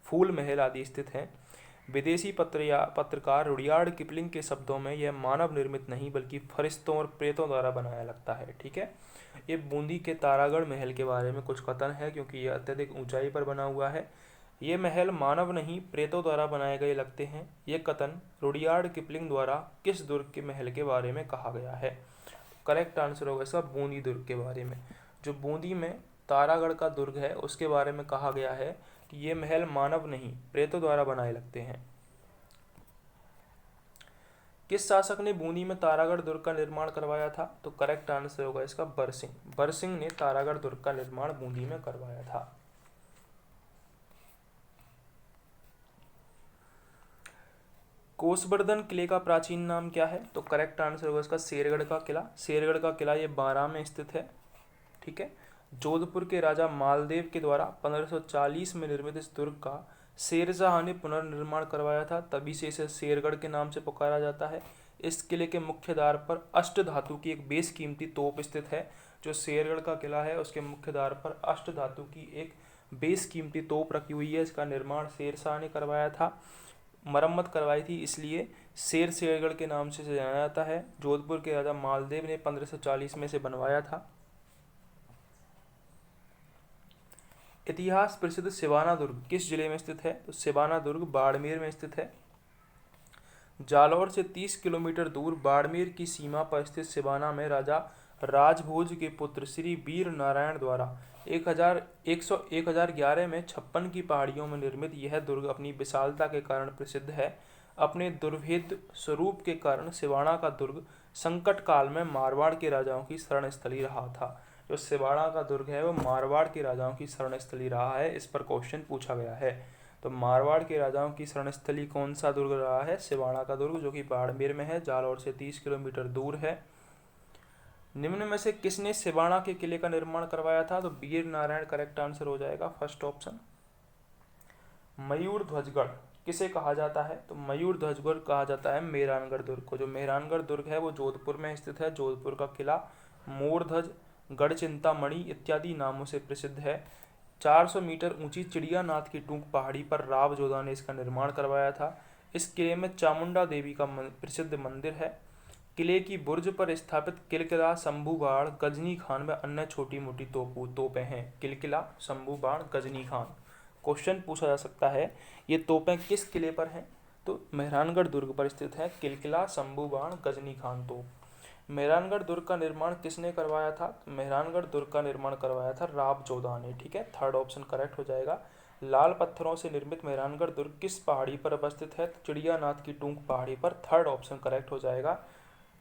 फूल महल आदि स्थित हैं। विदेशी पत्रकार रुडियार्ड किपलिंग के शब्दों में यह मानव निर्मित नहीं बल्कि फरिश्तों और प्रेतों द्वारा बनाया लगता है। ठीक है, ये बूंदी के तारागढ़ महल के बारे में कुछ कथन है क्योंकि यह अत्यधिक ऊंचाई पर बना हुआ है। ये महल मानव नहीं प्रेतों द्वारा बनाए गए लगते हैं। ये कथन रुडियार्ड किपलिंग द्वारा किस दुर्ग के महल के बारे में कहा गया है? करेक्ट आंसर होगा इसका बूंदी दुर्ग के बारे में। जो बूंदी में तारागढ़ का दुर्ग है उसके बारे में कहा गया है कि ये महल मानव नहीं प्रेतों द्वारा बनाए लगते हैं। किस शासक ने बूंदी में तारागढ़ दुर्ग का निर्माण करवाया था? तो करेक्ट आंसर होगा इसका बरसिंह। बरसिंह ने तारागढ़ दुर्ग का निर्माण बूंदी में करवाया था। कोसवर्धन किले का प्राचीन नाम क्या है? तो करेक्ट आंसर होगा इसका शेरगढ़ का किला। शेरगढ़ का किला ये बारां में स्थित है। ठीक है, जोधपुर के राजा मालदेव के द्वारा 1540 में निर्मित इस दुर्ग का शेरशाह ने पुनर्निर्माण करवाया था, तभी से इसे शेरगढ़ के नाम से पुकारा जाता है। इस किले के मुख्य द्वार पर अष्ट धातु की एक बेशकीमती तोप स्थित है। जो शेरगढ़ का किला है उसके मुख्य द्वार पर अष्ट धातु की एक बेशकीमती तोप रखी हुई है। इसका निर्माण शेरशाह ने करवाया था, मरम्मत करवाई थी, इसलिए शेरगढ़ के नाम से जाना जाता है। जोधपुर के राजा मालदेव ने 1540 में से बनवाया था। इतिहास प्रसिद्ध सिवाना दुर्ग किस जिले में स्थित है? तो सिवाना दुर्ग बाड़मेर में स्थित है। जालौर से 30 किलोमीटर दूर बाड़मेर की सीमा पर स्थित सिवाना में राजा राजभोज के पुत्र श्री वीर नारायण द्वारा 1011 में 56 की पहाड़ियों में निर्मित यह दुर्ग अपनी विशालता के कारण प्रसिद्ध है। अपने दुर्भेद्य स्वरूप के कारण सिवाना का दुर्ग संकट काल में मारवाड़ के राजाओं की शरण स्थली रहा था। जो सिवाना का दुर्ग है वो मारवाड़ के राजाओं की शरण स्थली रहा है। इस पर क्वेश्चन पूछा गया है। तो मारवाड़ के राजाओं की शरणस्थली कौन सा दुर्ग रहा है? सिवाना का दुर्ग, जो कि बाड़मेर में है, जालौर से 30 किलोमीटर दूर है। निम्न में से किसने सिवाना के किले का निर्माण करवाया था? तो वीर नारायण करेक्ट आंसर हो जाएगा, फर्स्ट ऑप्शन। मयूर ध्वजगढ़ किसे कहा जाता है? तो मयूर ध्वजगढ़ कहा जाता है मेहरानगढ़ दुर्ग को। जो मेहरानगढ़ दुर्ग है वो जोधपुर में स्थित है। जोधपुर का किला मोरध्वज, गढ़चिंतामणि इत्यादि नामों से प्रसिद्ध है। 400 मीटर ऊंची चिड़ियानाथ की टूंक पहाड़ी पर राव जोधा ने इसका निर्माण करवाया था। इस किले में चामुंडा देवी का प्रसिद्ध मंदिर है। किले की बुर्ज पर स्थापित किलकिला, शंभू बाण, गजनी खान व अन्य छोटी मोटी तोपें हैं। किलकिला, शंभू बाण, गजनी खान। क्वेश्चन पूछा जा सकता है ये तोपें किस किले पर हैं? तो मेहरानगढ़ दुर्ग पर स्थित है किलकिला, शंभू बाण, गजनी खान तोप। मेहरानगढ़ दुर्ग का निर्माण किसने करवाया था? मेहरानगढ़ दुर्ग का निर्माण करवाया था राव जोधा ने। ठीक है, थर्ड ऑप्शन करेक्ट हो जाएगा। लाल पत्थरों से निर्मित मेहरानगढ़ दुर्ग किस पहाड़ी पर अवस्थित है? तो चिड़ियानाथ की टूंक पहाड़ी पर, थर्ड ऑप्शन करेक्ट हो जाएगा।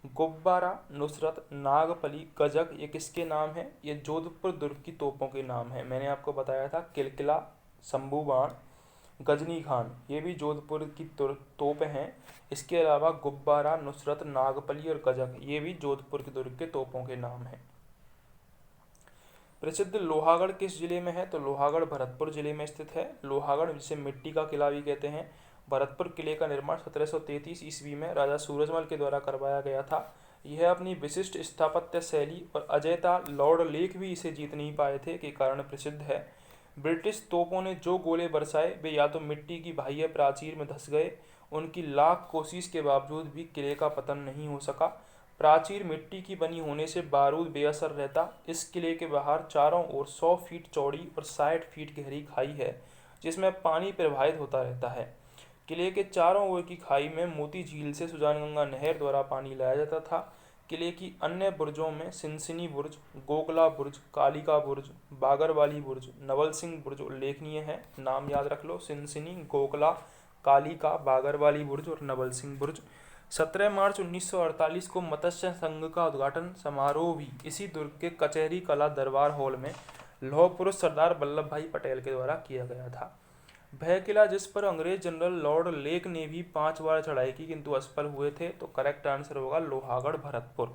गुब्बारा, नुसरत, नागपली, गजक ये किसके नाम है? ये जोधपुर दुर्ग की तोपों के नाम है। मैंने आपको बताया था किलकिला, शंभू बाण, गजनी खान ये भी जोधपुर की तोपें हैं। इसके अलावा गुब्बारा, नुसरत, नागपली और गजक ये भी जोधपुर के दुर्ग के तोपों के नाम हैं। प्रसिद्ध लोहागढ़ किस जिले में है? तो लोहागढ़ भरतपुर जिले में स्थित है। लोहागढ़ जिसे मिट्टी का किला भी कहते हैं। भरतपुर किले का निर्माण 1733 ईस्वी में राजा सूरजमल के द्वारा करवाया गया था। यह अपनी विशिष्ट स्थापत्य शैली और अजेयता लॉर्ड लेक भी इसे जीत नहीं पाए थे के कारण प्रसिद्ध है। ब्रिटिश तोपों ने जो गोले बरसाए वे या तो मिट्टी की बाह्य प्राचीर में धंस गए, उनकी लाख कोशिश के बावजूद भी किले का पतन नहीं हो सका। प्राचीर मिट्टी की बनी होने से बारूद बेअसर रहता। इस किले के बाहर चारों ओर 100 फीट चौड़ी और 60 फीट गहरी खाई है जिसमें पानी प्रवाहित होता रहता है। किले के चारों ओर की खाई में मोती झील से सुजानगंगा नहर द्वारा पानी लाया जाता था। किले की अन्य बुर्जों में सिनसिनी बुर्ज, गोगला बुर्ज, कालिका बुर्ज, बागरवाली बुर्ज, नवल सिंह बुर्ज उल्लेखनीय है। नाम याद रख लो, सिनसिनी, गोगला, कालिका, बागरवाली बुर्ज और नवल सिंह बुर्ज। 17 मार्च 1948 को मत्स्य संघ का उद्घाटन समारोह भी इसी दुर्ग के कचहरी कला दरबार हॉल में लौह पुरुष सरदार वल्लभ भाई पटेल के द्वारा किया गया था। वह किला जिस पर अंग्रेज जनरल लॉर्ड लेक ने भी 5 बार चढ़ाई की किंतु असफल हुए थे, तो करेक्ट आंसर होगा लोहागढ़ भरतपुर।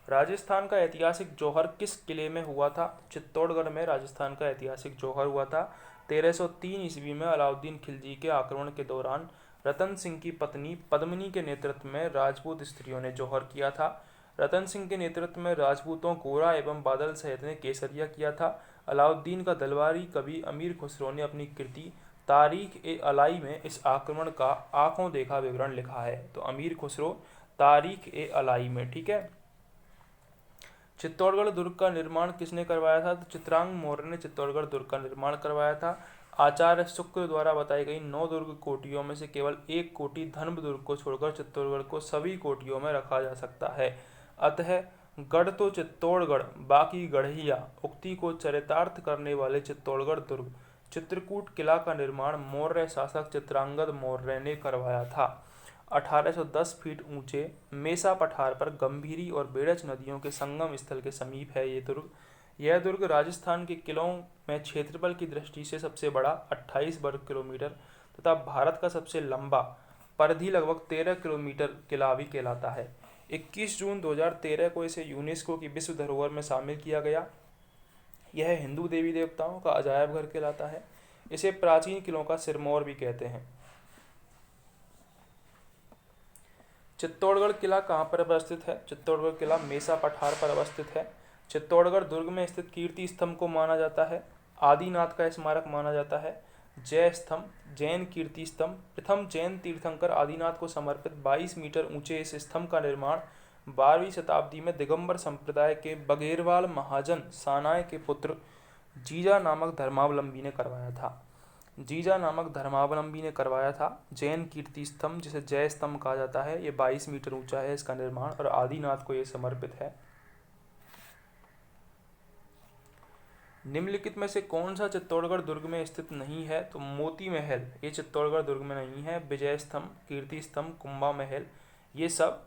राजस्थान का ऐतिहासिक जौहर किस किले में हुआ था? चित्तौड़गढ़ में राजस्थान का ऐतिहासिक जौहर हुआ था। 1303 ईस्वी में अलाउद्दीन खिलजी के आक्रमण के दौरान रतन सिंह की पत्नी पद्मिनी के नेतृत्व में राजपूत स्त्रियों ने जौहर किया था। रतन सिंह के नेतृत्व में राजपूतों गोरा एवं बादल सहित ने केसरिया किया था। अलाउद्दीन का दरबारी कवि अमीर खुसरो ने अपनी कृति तारीख-ए-अलाई में इस आक्रमण का आंखों देखा विवरण लिखा है। तो अमीर खुसरो तारीख-ए-अलाई में, ठीक है। चित्तौड़गढ़ दुर्ग का निर्माण किसने करवाया था? तो चित्रांग मौर्य ने चित्तौड़गढ़ दुर्ग का निर्माण करवाया था। आचार्य शुक्र द्वारा बताई गई 9 दुर्ग कोटियों में से केवल एक कोटि धर्म दुर्ग को छोड़कर चित्तौड़गढ़ को सभी कोटियों में रखा जा सकता है। अतः गढ़ तो चित्तौड़गढ़, बाकी गढ़िया उक्ति को चरितार्थ करने वाले चित्तौड़गढ़ दुर्ग। चित्रकूट किला का निर्माण मौर्य शासक चित्रांगद मौर्य ने करवाया था। 1810 फीट ऊंचे मेसा पठार पर गंभीरी और बेड़च नदियों के संगम स्थल के समीप है ये दुर्ग। यह दुर्ग राजस्थान के किलों में क्षेत्रफल की दृष्टि से सबसे बड़ा 28 वर्ग किलोमीटर तथा भारत का सबसे लंबा परिधि लगभग 13 किलोमीटर किला भी कहलाता है। 21 जून 2013 को इसे यूनेस्को की विश्व धरोहर में शामिल किया गया। यह हिंदू देवी देवताओं का अजायब घर कहलाता है। इसे प्राचीन किलों का सिरमौर भी कहते हैं। चित्तौड़गढ़ किला कहाँ पर अवस्थित है? चित्तौड़गढ़ किला मेसा पठार पर अवस्थित है। चित्तौड़गढ़ दुर्ग में स्थित कीर्ति स्तंभ को माना जाता है आदिनाथ का स्मारक माना जाता है। जय स्तंभ, जैन कीर्ति स्तंभ, प्रथम जैन तीर्थंकर आदिनाथ को समर्पित 22 मीटर ऊंचे इस स्तंभ का निर्माण 12वीं शताब्दी में दिगंबर संप्रदाय के बघेरवाल महाजन सानाय के पुत्र जीजा नामक धर्मावलंबी ने करवाया था। जीजा नामक धर्मावलंबी ने करवाया था। जैन कीर्ति स्तंभ, जिसे जय स्तंभ कहा जाता है, ये 22 मीटर ऊंचा है इसका निर्माण और आदिनाथ को ये समर्पित है। निम्नलिखित में से कौन सा चित्तौड़गढ़ दुर्ग में स्थित नहीं है? तो मोती महल ये चित्तौड़गढ़ दुर्ग में नहीं है। विजय स्तंभ, कीर्ति स्तंभ, कुंभा महल ये सब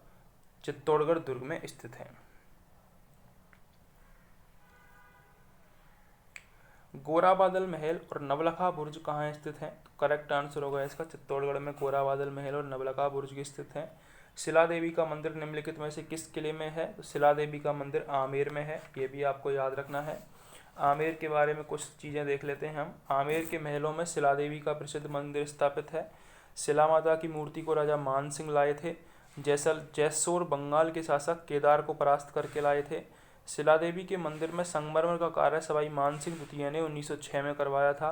चित्तौड़गढ़ दुर्ग में स्थित है। गोरा बादल महल और नवलखा बुर्ज कहाँ स्थित हैं? तो करेक्ट आंसर होगा इसका चित्तौड़गढ़ में गोरा बादल महल और नवलखा बुर्ज स्थित हैं। शिला देवी का मंदिर निम्नलिखित में से किस किले में है? तो शिला देवी का मंदिर आमेर में है, ये भी आपको याद रखना है। आमेर के बारे में कुछ चीज़ें देख लेते हैं हम। आमेर के महलों में शिला देवी का प्रसिद्ध मंदिर स्थापित है। शिला माता की मूर्ति को राजा मान सिंह लाए थे। जैसोर बंगाल के शासक केदार को परास्त करके लाए थे। शिला देवी के मंदिर में संगमरमर का कार्य सवाई मान सिंह द्वितीय ने 1906 में करवाया था।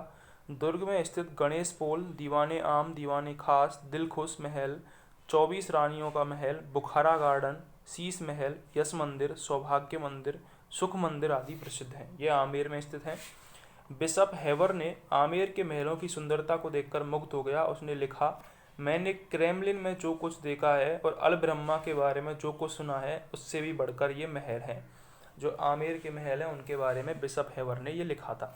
दुर्ग में स्थित गणेश पोल, दीवाने आम, दीवाने खास, दिलखुश महल, 24 रानियों का महल, बुखारा गार्डन, शीश महल, यश मंदिर, सौभाग्य मंदिर, सुख मंदिर आदि प्रसिद्ध हैं। ये आमेर में स्थित हैं। बिशप हेवर ने आमेर के महलों की सुंदरता को देखकर मुग्ध हो गया। उसने लिखा, मैंने क्रेमलिन में जो कुछ देखा है और अल ब्रह्मा के बारे में जो कुछ सुना है उससे भी बढ़कर ये महल है। जो आमेर के महल हैं उनके बारे में बिशप हेवर ने ये लिखा था।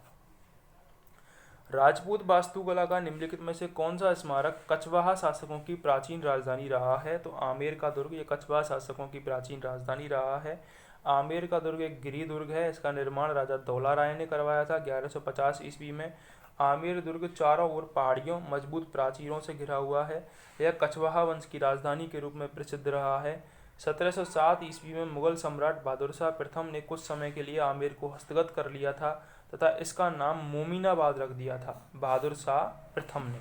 राजपूत वास्तुकला का निम्नलिखित में से कौन सा स्मारक कछवाहा शासकों की प्राचीन राजधानी रहा है? तो आमेर का दुर्ग ये कछवाहा शासकों की प्राचीन राजधानी रहा है। आमेर का दुर्ग एक गिरी दुर्ग है। इसका निर्माण राजा दौला राय ने करवाया था 1150 ईस्वी में। आमेर दुर्ग चारों ओर पहाड़ियों, मजबूत प्राचीरों से घिरा हुआ है। यह कछवाहा वंश की राजधानी के रूप में प्रसिद्ध रहा है। 1707 ईस्वी में मुगल सम्राट बहादुर शाह प्रथम ने कुछ समय के लिए आमेर को हस्तगत कर लिया था तथा इसका नाम मोमिनाबाद रख दिया था। बहादुर शाह प्रथम ने।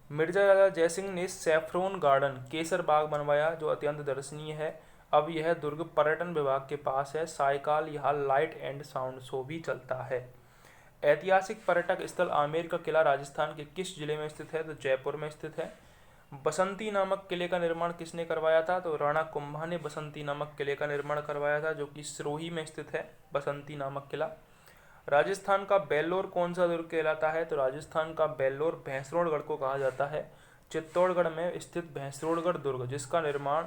मिर्जा राजा जयसिंह ने सैफरोन गार्डन केसर बाग बनवाया जो अत्यंत दर्शनीय है। अब यह दुर्ग पर्यटन विभाग के पास है। सायकाल यहाँ लाइट एंड साउंड शो भी चलता है। ऐतिहासिक पर्यटक स्थल आमेर का किला राजस्थान के किस जिले में स्थित है? तो जयपुर में स्थित है। बसंती नामक किले का निर्माण किसने करवाया था? तो राणा कुंभा ने बसंती नामक किले का निर्माण करवाया था जो कि सिरोही में स्थित है, बसंती नामक किला। राजस्थान का बेल्लोर कौन सा दुर्ग कहलाता है? तो राजस्थान का बेल्लोर भैंसरोड़गढ़ को कहा जाता है। चित्तौड़गढ़ में स्थित भैंसरोड़गढ़ दुर्ग जिसका निर्माण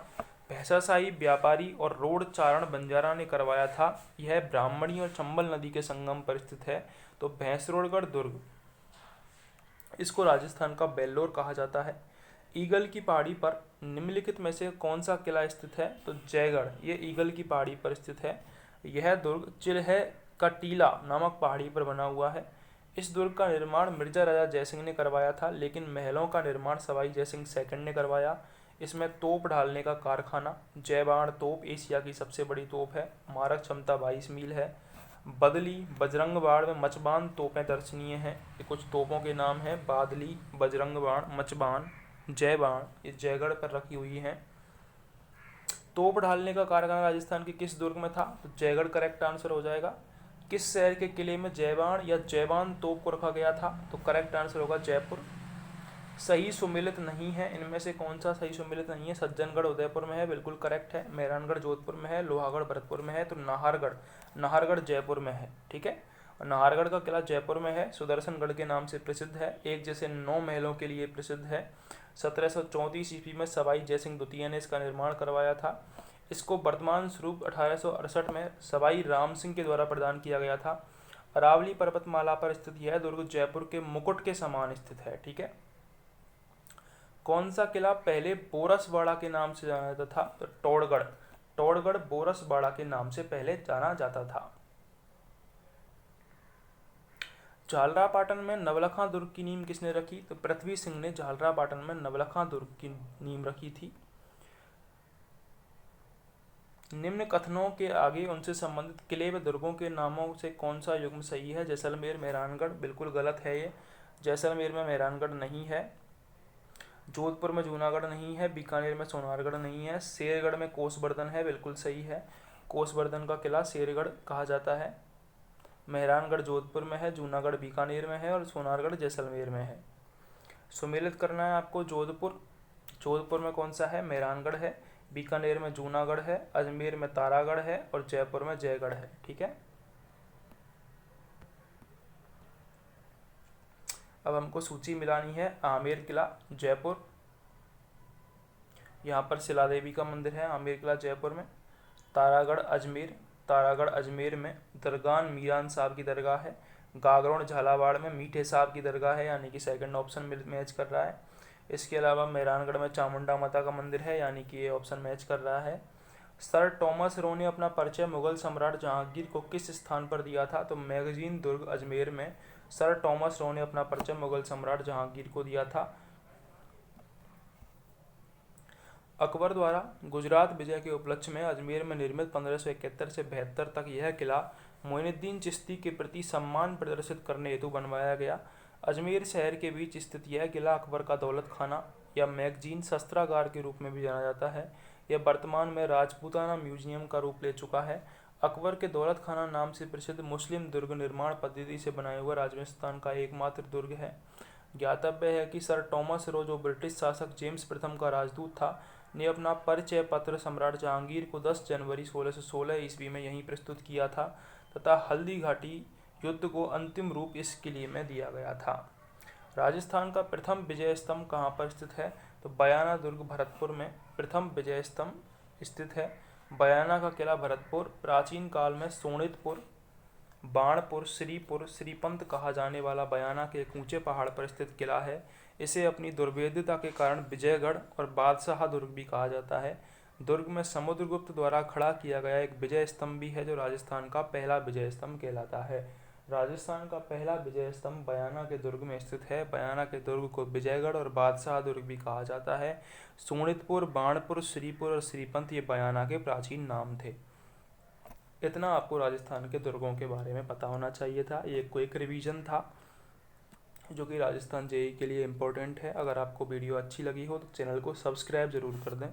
भैंसाशाही व्यापारी और रोड चारण बंजारा ने करवाया था। यह ब्राह्मणी और चंबल नदी के संगम पर स्थित है। तो भैंसरोड़गढ़ दुर्ग, इसको राजस्थान का बेल्लोर कहा जाता है। ईगल की पहाड़ी पर निम्नलिखित में से कौन सा किला स्थित है? तो जयगढ़, ये ईगल की पहाड़ी पर स्थित है। यह दुर्ग चिल्हे का टीला नामक पहाड़ी पर बना हुआ है। इस दुर्ग का निर्माण मिर्जा राजा जयसिंह ने करवाया था, लेकिन महलों का निर्माण सवाई जयसिंह सेकंड ने करवाया। इसमें तोप ढालने का कारखाना, जयबाण तोप एशिया की सबसे बड़ी तोप है, मारक क्षमता 22 मील है। बदली, बजरंग बाण में मचबान तोपें दर्शनीय हैं। ये कुछ तोपों के नाम हैं, बादली, बजरंग बाण, मचबान, जयबाण, ये जयगढ़ पर रखी हुई हैं। तोप ढालने का कारखाना राजस्थान के किस दुर्ग में था? तो जयगढ़ करेक्ट आंसर हो जाएगा। किस शहर के किले में जयबाण या जयबान तोप को रखा गया था? तो करेक्ट आंसर होगा जयपुर। सही सुमेलित नहीं है, इनमें से कौन सा सही सुमेलित नहीं है? सज्जनगढ़ उदयपुर में है, बिल्कुल करेक्ट है। मेहरानगढ़ जोधपुर में है, लोहागढ़ भरतपुर में है। तो नाहरगढ़ जयपुर में है, ठीक है। और नाहरगढ़ का किला जयपुर में है, सुदर्शनगढ़ के नाम से प्रसिद्ध है, एक जैसे 9 महलों के लिए प्रसिद्ध है। 1734 ईस्वी में सवाई जयसिंह द्वितीय ने इसका निर्माण करवाया था। इसको वर्तमान स्वरूप 1868 में सवाई राम सिंह के द्वारा प्रदान किया गया था। अरावली पर्वतमाला पर स्थित यह दुर्ग जयपुर के मुकुट के समान स्थित है, ठीक है। कौन सा किला पहले बोरसवाड़ा के नाम से जाना जाता था? तो टोड़गढ़ बोरसवाड़ा के नाम से पहले जाना जाता था। झालरापाटन में नवलखा दुर्ग की नींव किसने रखी? तो पृथ्वी सिंह ने झालरापाटन में नवलखा दुर्ग की नींव रखी थी। निम्न कथनों के आगे उनसे संबंधित किले व दुर्गों के नामों से कौन सा युग्म सही है? जैसलमेर, मेहरानगढ़, बिल्कुल गलत है ये। जैसलमेर में मेहरानगढ़ नहीं है। जोधपुर में जूनागढ़ नहीं है। बीकानेर में सोनारगढ़ नहीं है। शेरगढ़ में कोसवर्धन है, बिल्कुल सही है। कोसवर्धन का किला शेरगढ़ कहा जाता है। मेहरानगढ़ जोधपुर में है, जूनागढ़ बीकानेर में है और सोनारगढ़ जैसलमेर में है। सुमेलित करना है आपको। जोधपुर में कौन सा है? मेहरानगढ़ है। बीकानेर में जूनागढ़ है, अजमेर में तारागढ़ है और जयपुर में जयगढ़ है, ठीक है। अब हमको सूची मिलानी है। आमेर किला जयपुर, यहाँ पर शिला देवी का मंदिर है आमेर किला जयपुर में। तारागढ़ अजमेर में दरगान मीरान साहब की दरगाह है। गागरोन झालावाड़ में मीठे साहब की दरगाह है, यानी कि सेकंड ऑप्शन मैच कर रहा है। इसके अलावा मेहरानगढ़ में चामुंडा माता का मंदिर है, यानी कि ये ऑप्शन मैच कर रहा है। सर टॉमस रो ने अपना परिचय मुगल सम्राट जहांगीर को किस स्थान पर दिया था? तो मैगजीन दुर्ग अजमेर में सर टॉमस रो ने अपना परिचय मुगल सम्राट जहांगीर को दिया था। अकबर द्वारा गुजरात विजय के उपलक्ष्य में अजमेर में निर्मित 1571 से 72 तक यह किला मोइनुद्दीन चिश्ती के प्रति सम्मान प्रदर्शित करने हेतु बनवाया गया। अजमेर शहर के बीच स्थित यह किला अकबर का दौलत खाना या मैगजीन शस्त्रागार के रूप में भी जाना जाता है। यह वर्तमान में राजपूताना म्यूजियम का रूप ले चुका है। अकबर के दौलत खाना नाम से प्रसिद्ध मुस्लिम दुर्ग निर्माण पद्धति से बनाया हुआ राजस्थान का एकमात्र दुर्ग है। ज्ञातव्य है कि सर टॉमस रो, जो ब्रिटिश शासक जेम्स प्रथम का राजदूत था, ने अपना परिचय पत्र सम्राट जहांगीर को 10 जनवरी 1616 ईस्वी में यहीं प्रस्तुत किया था तथा हल्दी घाटी युद्ध को अंतिम रूप इस किले में दिया गया था। राजस्थान का प्रथम विजय स्तंभ कहाँ पर स्थित है? तो बयाना दुर्ग भरतपुर में प्रथम विजय स्तंभ स्थित है। बयाना का किला भरतपुर प्राचीन काल में सोनितपुर, बाणपुर, श्रीपुर, श्रीपंत कहा जाने वाला बयाना के एक ऊंचे पहाड़ पर स्थित किला है। इसे अपनी दुर्भेद्यता के कारण विजयगढ़ और बादशाह दुर्ग भी कहा जाता है। दुर्ग में समुद्रगुप्त द्वारा खड़ा किया गया एक विजय स्तंभ भी है, जो राजस्थान का पहला विजय स्तंभ कहलाता है। राजस्थान का पहला विजय स्तंभ बयाना के दुर्ग में स्थित है। बयाना के दुर्ग को विजयगढ़ और बादशाह दुर्ग भी कहा जाता है। सोनितपुर, बाणपुर, श्रीपुर और श्रीपंत ये बयाना के प्राचीन नाम थे। इतना आपको राजस्थान के दुर्गों के बारे में पता होना चाहिए था। ये क्विक रिवीजन था जो कि राजस्थान जेईई के लिए इम्पोर्टेंट है। अगर आपको वीडियो अच्छी लगी हो तो चैनल को सब्सक्राइब ज़रूर कर दें।